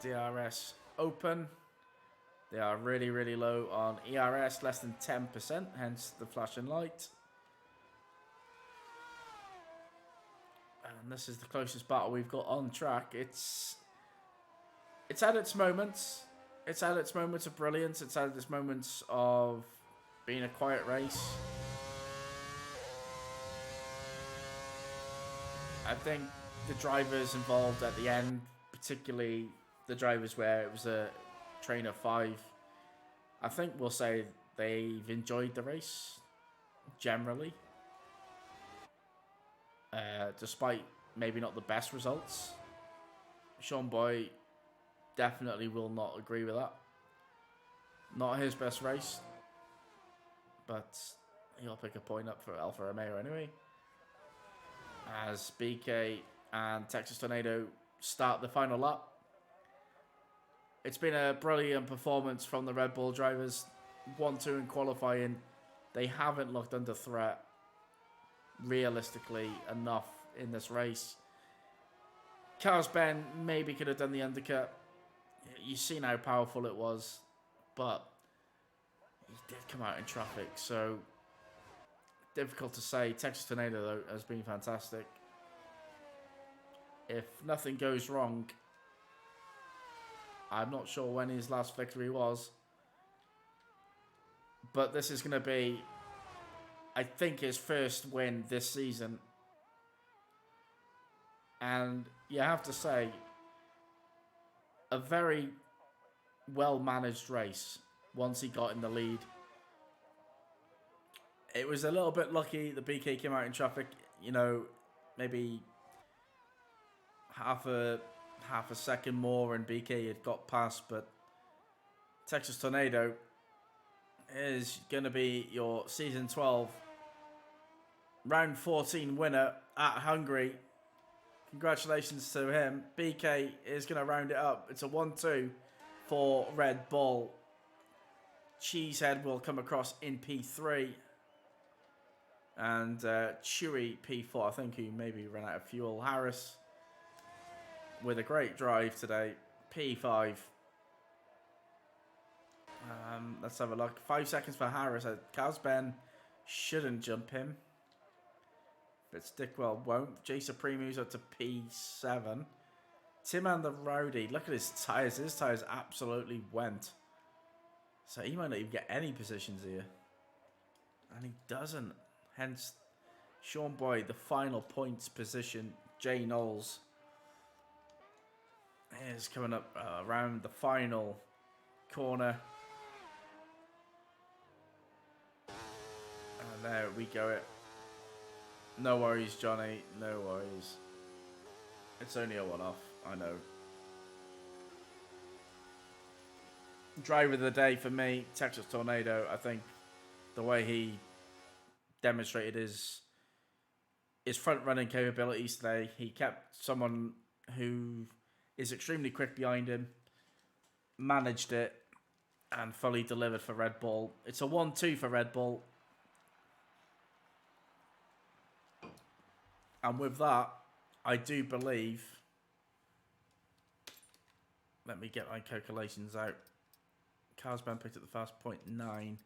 DRS open. They are really, really low on ERS, less than 10%, hence the flashing light. And this is the closest battle we've got on track. It's had its moments. It's had its moments of brilliance. It's had its moments of being a quiet race. I think the drivers involved at the end, particularly the drivers where it was a train of 5, I think we'll say they've enjoyed the race generally, despite maybe not the best results. Sean Boy definitely will not agree with that. Not his best race, but he'll pick a point up for Alfa Romeo anyway. As BK and Texas Tornado start the final lap. It's been a brilliant performance from the Red Bull drivers. 1-2 in qualifying. They haven't looked under threat realistically enough in this race. Carlos Ben maybe could have done the undercut. You've seen how powerful it was, but he did come out in traffic, so difficult to say. Texas Tornado, though, has been fantastic. If nothing goes wrong, I'm not sure when his last victory was, but this is going to be, I think, his first win this season. And you have to say, a very well-managed race once he got in the lead. It was a little bit lucky the BK came out in traffic, you know, maybe half a second more and BK had got past, but Texas Tornado is going to be your season 12 round 14 winner at Hungary. Congratulations to him. BK is going to round it up. It's a 1-2 for Red Bull. Cheesehead will come across in P3. And Chewy P4, I think he maybe ran out of fuel. Harris with a great drive today. P5. Let's have a look. 5 seconds for Harris. Casben shouldn't jump him. Stickwell won't. J Supremo's up to P7. Tim and the Rowdy. Look at his tyres. His tyres absolutely went. So he might not even get any positions here. And he doesn't. Hence, Sean Boyd, the final points position. Jay Knowles is coming up around the final corner. And there we go. No worries, Johnny. No worries. It's only a one-off. I know. Driver of the day for me, Texas Tornado. I think the way he demonstrated his front-running capabilities today. He kept someone who is extremely quick behind him, managed it, and fully delivered for Red Bull. It's a 1-2 for Red Bull. And with that, I do believe... Let me get my calculations out. Carsban picked up the fast 0.9.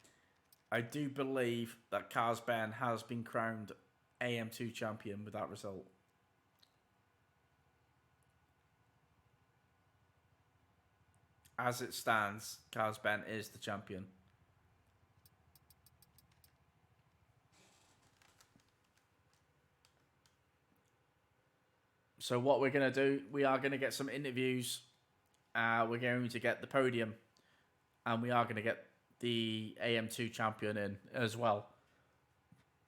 I do believe that Carsban has been crowned AM2 champion with that result. As it stands, Carsban is the champion. So what we're going to do, we are going to get some interviews. We're going to get the podium. And we are going to get the AM2 champion in as well.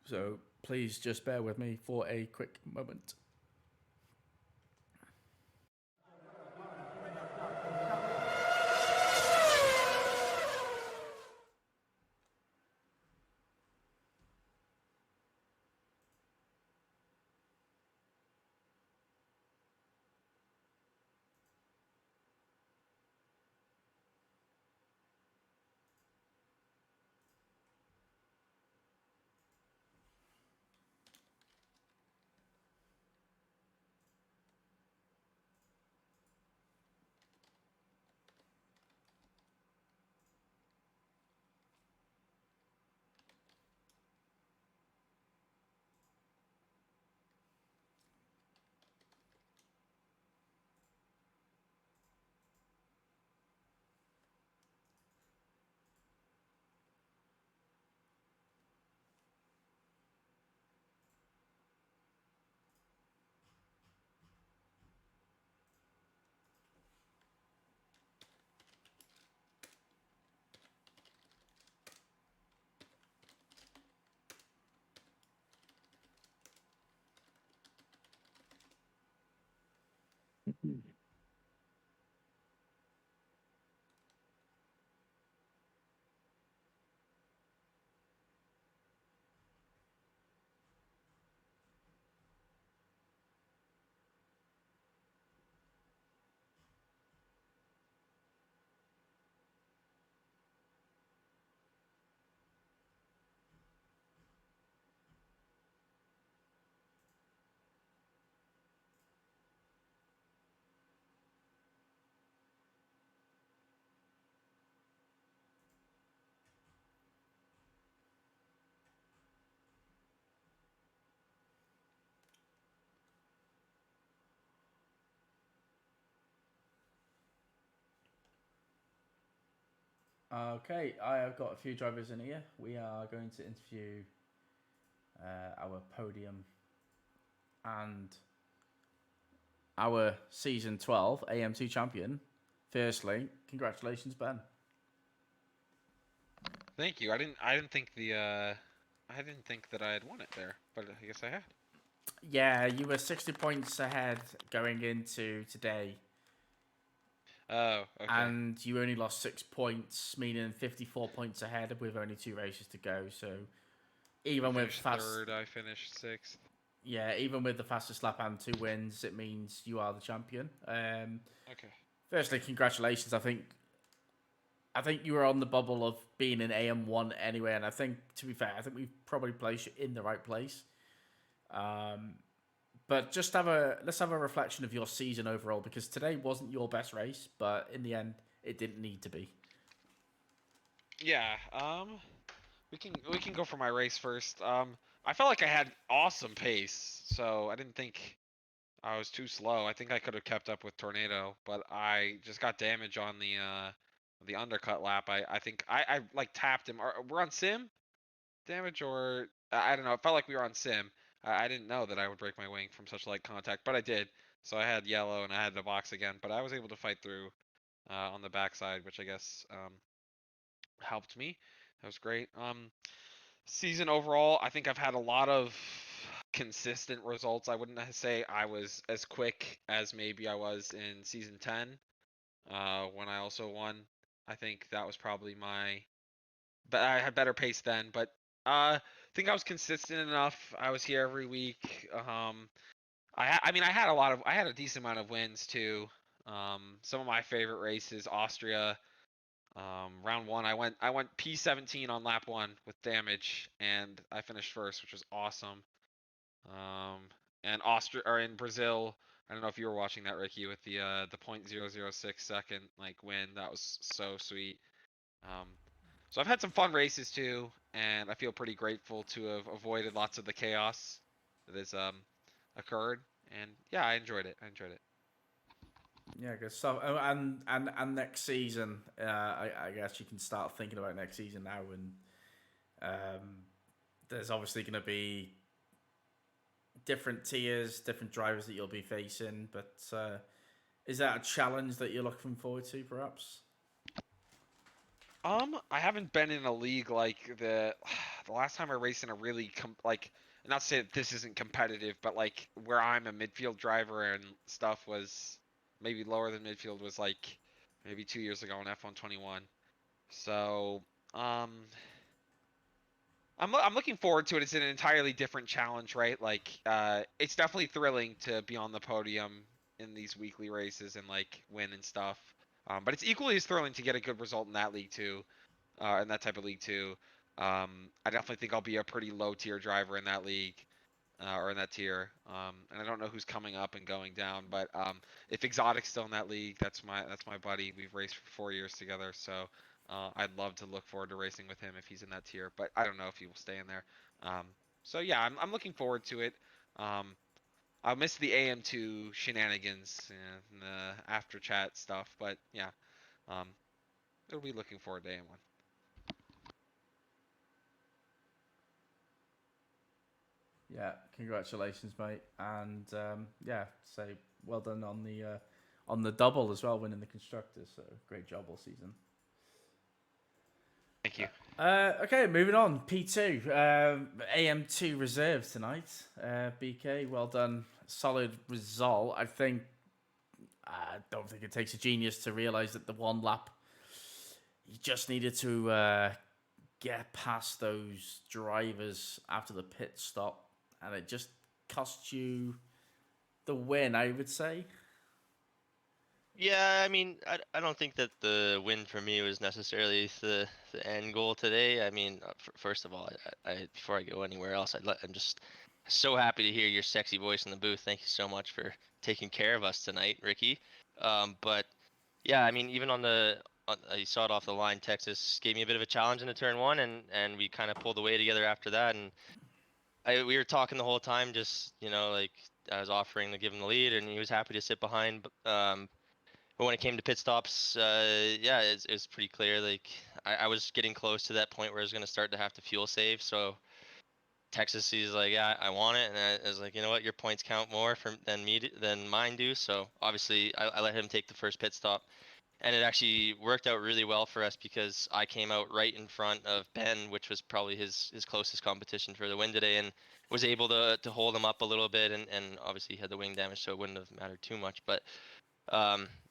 So please just bear with me for a quick moment. Okay, I have got a few drivers in here. We are going to interview our podium and our season 12 AM2 champion. Firstly, congratulations, Ben. Thank you. I didn't think that I had won it there, but I guess I had. Yeah, you were 60 points ahead going into today, Oh, okay. and you only lost 6 points, meaning 54 points ahead with only 2 races to go. So You even with finished fast, third. I finished sixth. yeah, even with the fastest lap and 2 wins, it means you are the champion. Okay. Firstly, congratulations. I think you were on the bubble of being in AM1 anyway, and I think, to be fair, I think we've probably placed you in the right place. Um, but let's have a reflection of your season overall, because today wasn't your best race, but in the end, it didn't need to be. Yeah. We can go for my race first. I felt like I had awesome pace, so I didn't think I was too slow. I think I could have kept up with Tornado, but I just got damage on the undercut lap. I think I like tapped him. We're on sim damage, or I don't know. It felt like we were on sim. I didn't know that I would break my wing from such light contact, but I did. So I had yellow and I had the box again, but I was able to fight through on the backside, which I guess helped me. That was great. Season overall, I think I've had a lot of consistent results. I wouldn't say I was as quick as maybe I was in season 10, when I also won. I think that was probably but I had better pace then. But I think I was consistent enough. I was here every week. I mean, I had a decent amount of wins too. Some of my favorite races, Austria. Round one, I went P17 on lap one with damage, and I finished first, which was awesome. Um, and Austria or in Brazil, I don't know if you were watching that, Ricky, with the .006 second like win. That was so sweet. Um, so I've had some fun races too, and I feel pretty grateful to have avoided lots of the chaos that has occurred. And yeah, I enjoyed it. I enjoyed it. Yeah, good stuff. Oh, and next season, I guess you can start thinking about next season now, and um, there's obviously going to be different tiers, different drivers that you'll be facing. But is that a challenge that you're looking forward to, perhaps? I haven't been in a league like the last time I raced in a really like, not to say that this isn't competitive, but like where I'm a midfield driver and stuff was maybe lower than midfield was like maybe 2 years ago in F121. So um, I'm looking forward to it. It's an entirely different challenge, right? Like it's definitely thrilling to be on the podium in these weekly races and like win and stuff. But it's equally as thrilling to get a good result in that league too, in that type of league too. I definitely think I'll be a pretty low tier driver in that league, or in that tier. And I don't know who's coming up and going down, but if Exotic's still in that league, that's my buddy. We've raced for 4 years together, so I'd love to look forward to racing with him if he's in that tier. But I don't know if he will stay in there. Um, so yeah, I'm looking forward to it. Um, I'll miss the AM2 shenanigans and the after chat stuff, but yeah, um, it'll be looking forward to AM1. Yeah, congratulations, mate, and yeah, say well done on the double as well, winning the constructors. So great job all season. Thank you. Okay, moving on. P2, AM2 reserve tonight. BK, well done. Solid result. I don't think it takes a genius to realise that the one lap you just needed to get past those drivers after the pit stop, and it just cost you the win, I would say. Yeah, I mean, I don't think that the win for me was necessarily the end goal today. I mean, first of all, before I go anywhere else, I'm just so happy to hear your sexy voice in the booth. Thank you so much for taking care of us tonight, Ricky. But yeah, I mean, even you saw it off the line. Texas gave me a bit of a challenge in the turn one, and we kind of pulled away together after that. And we were talking the whole time, just like I was offering to give him the lead, and he was happy to sit behind. But when it came to pit stops, yeah, it's pretty clear. Like I was getting close to that point where I was gonna start to have to fuel save. So Texas, he's like, yeah, I want it, and I was like, you know what, your points count more than mine do. So obviously, I let him take the first pit stop, and it actually worked out really well for us because I came out right in front of Ben, which was probably his closest competition for the win today, and was able to hold him up a little bit, and obviously he had the wing damage, so it wouldn't have mattered too much. But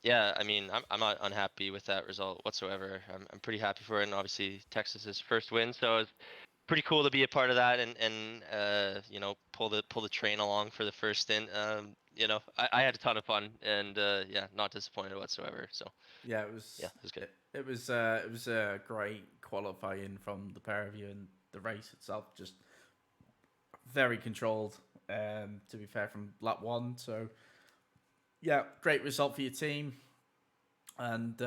yeah, I mean, I'm not unhappy with that result whatsoever. I'm pretty happy for it, and obviously Texas's first win, so it's pretty cool to be a part of that, and you know, pull the train along for the first stint. You know, I had a ton of fun, and yeah, not disappointed whatsoever. So Yeah, yeah, it was good. it was a great qualifying from the pair of you, and the race itself just very controlled. To be fair, from lap one, so yeah, great result for your team. And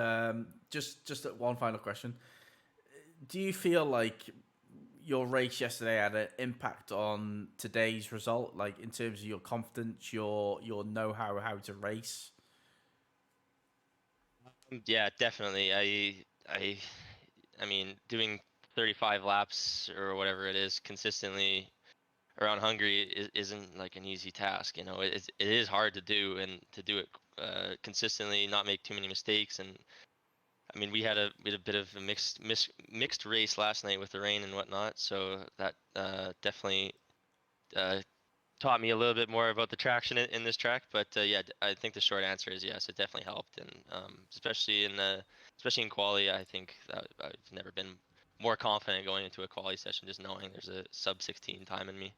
just one final question: do you feel like your race yesterday had an impact on today's result, like in terms of your confidence, your know how to race? Yeah, definitely. I mean, doing 35 laps or whatever it is consistently around Hungary isn't like an easy task. You know, it is hard to do, and to do it consistently, not make too many mistakes. And I mean, we had a bit of a mixed race last night with the rain and whatnot, so that definitely uh, taught me a little bit more about the traction in this track. But yeah, I think the short answer is yes, it definitely helped, and especially in quali, I think that I've never been more confident going into a quali session, just knowing there's a sub 16 time in me.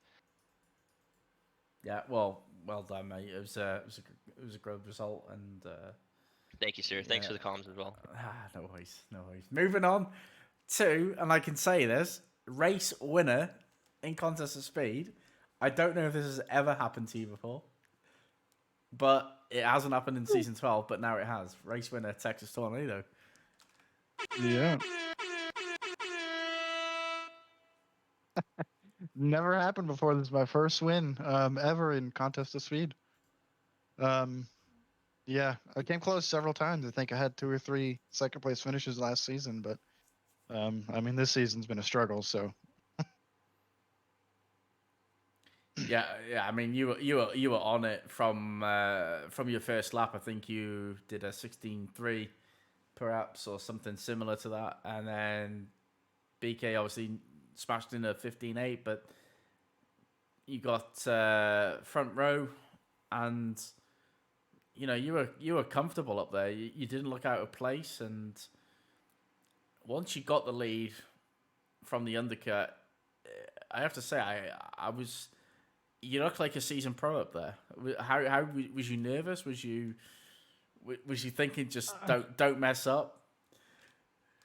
Yeah, well done, mate. It was a good result, and Thank you, sir. Thanks yeah, for the comms as well. no worries, no worries. Moving on to, and I can say this, race winner in contest of speed. I don't know if this has ever happened to you before, but it hasn't happened in season 12. But now it has. Race winner Texas Tornado. Yeah. Never happened before. This is my first win ever in contest of speed. Um, yeah, I came close several times. I think I had 2 or 3 second place finishes last season, but I mean this season's been a struggle. So Yeah, yeah. I mean, you were on it from your first lap. I think you did a 16.3 perhaps, or something similar to that, and then BK obviously smashed in a 15.8, but you got front row, and you were comfortable up there. You didn't look out of place, and once you got the lead from the undercut, I have to say I was. You looked like a seasoned pro up there. How was you nervous? Was you thinking just don't mess up?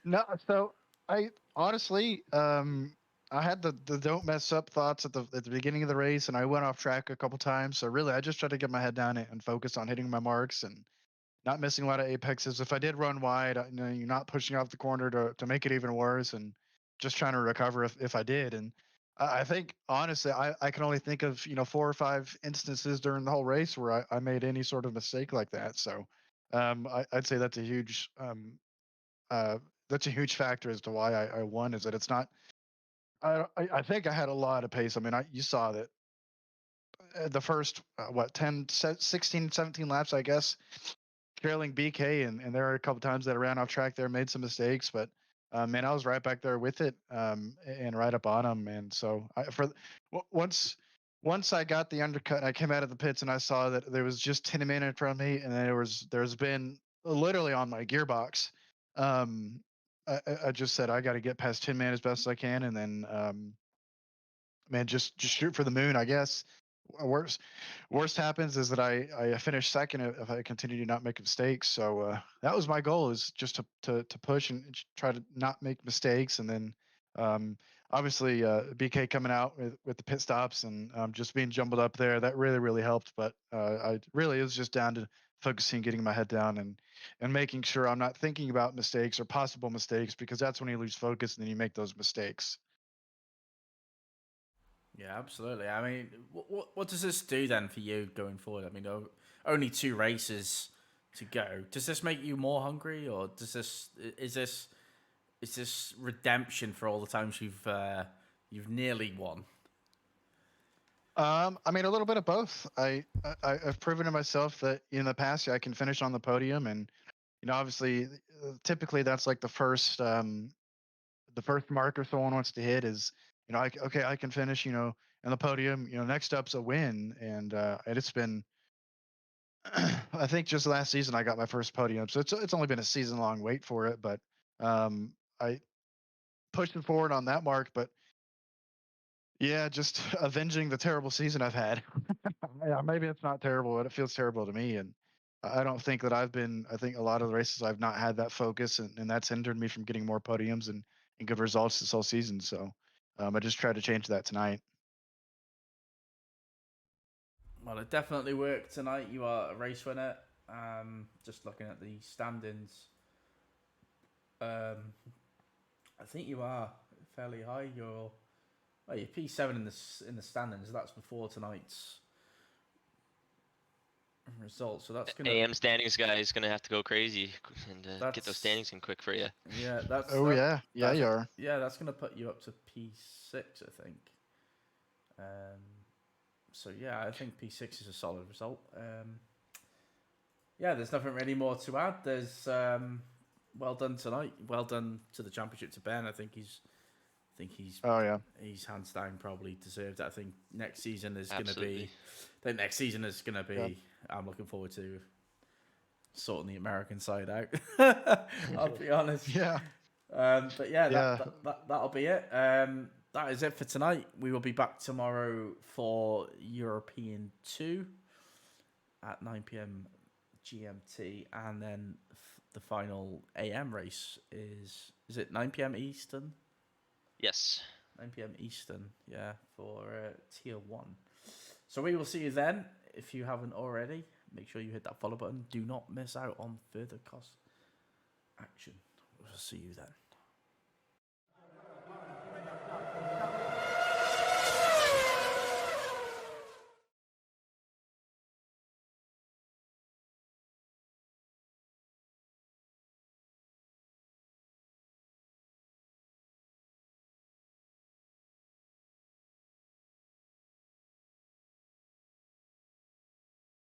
no, so I honestly I had the don't mess up thoughts at the beginning of the race, and I went off track a couple times. So really, I just tried to get my head down and focus on hitting my marks and not missing a lot of apexes. If I did run wide, you're not pushing off the corner to make it even worse, and just trying to recover if I did. And I think honestly, I can only think of 4 or 5 instances during the whole race where I made any sort of mistake like that. So I'd say uh, that's a huge factor as to why I won. Is that it's not. I think I had a lot of pace. I mean, you saw that the first what 10, 16, 17 laps, I guess, trailing BK, and there were a couple times that I ran off track there, made some mistakes, but man, I was right back there with it, and right up on him. And so once I got the undercut, and I came out of the pits and I saw that there was just 10 men in front of me, and there's been literally on my gearbox. Um, I just said I got to get past 10 man as best as I can, and then man, just shoot for the moon, I guess. Worst happens is that I finish second if I continue to not make mistakes. So that was my goal, is just to push and try to not make mistakes. And then obviously BK coming out with the pit stops and just being jumbled up there, that really helped. But I really, it was just down to focusing, getting my head down, and making sure I'm not thinking about mistakes or possible mistakes, because that's when you lose focus and then you make those mistakes. Yeah, absolutely. I mean, what does this do then for you going forward? I mean, only 2 races to go. Does this make you more hungry, or does this is this redemption for all the times you've nearly won? I mean, a little bit of both. I've proven to myself that in the past, yeah, I can finish on the podium, and obviously, typically that's like the first marker someone wants to hit is, okay, I can finish, in the podium. Next up's a win, and it's been, I think just last season I got my first podium, so it's only been a season long wait for it, but I pushed it forward on that mark, but yeah, just avenging the terrible season I've had. Yeah, maybe it's not terrible, but it feels terrible to me. And I don't think that I think a lot of the races I've not had that focus, and that's hindered me from getting more podiums and good results this whole season. So I just tried to change that tonight. Well, it definitely worked tonight. You are a race winner. Just looking at the standings, I think you are fairly high. You're P7 in the standings. That's before tonight's results. So that's gonna AM standings guy is gonna have to go crazy and get those that's standings in quick for you. yeah. That's Oh that, yeah, that's you are. yeah. That's gonna put you up to P6, I think. So yeah, I think P6 is a solid result. Yeah, there's nothing really more to add. There's well done tonight. Well done to the championship to Ben. I think he's Oh yeah. he's hands down probably deserved it. I think next season is going to Absolutely. be. I think next season is going to be. Yeah. I'm looking forward to sorting the American side out. I'll be honest. Yeah. But yeah, Yeah. that'll be it. That is it for tonight. We will be back tomorrow for European 2 at 9 p.m. GMT, and then the final AM race is it 9 p.m. Eastern? Yes. 9 p.m. Eastern, yeah, for Tier 1. So we will see you then. If you haven't already, make sure you hit that follow button. Do not miss out on further cost action. We'll see you then.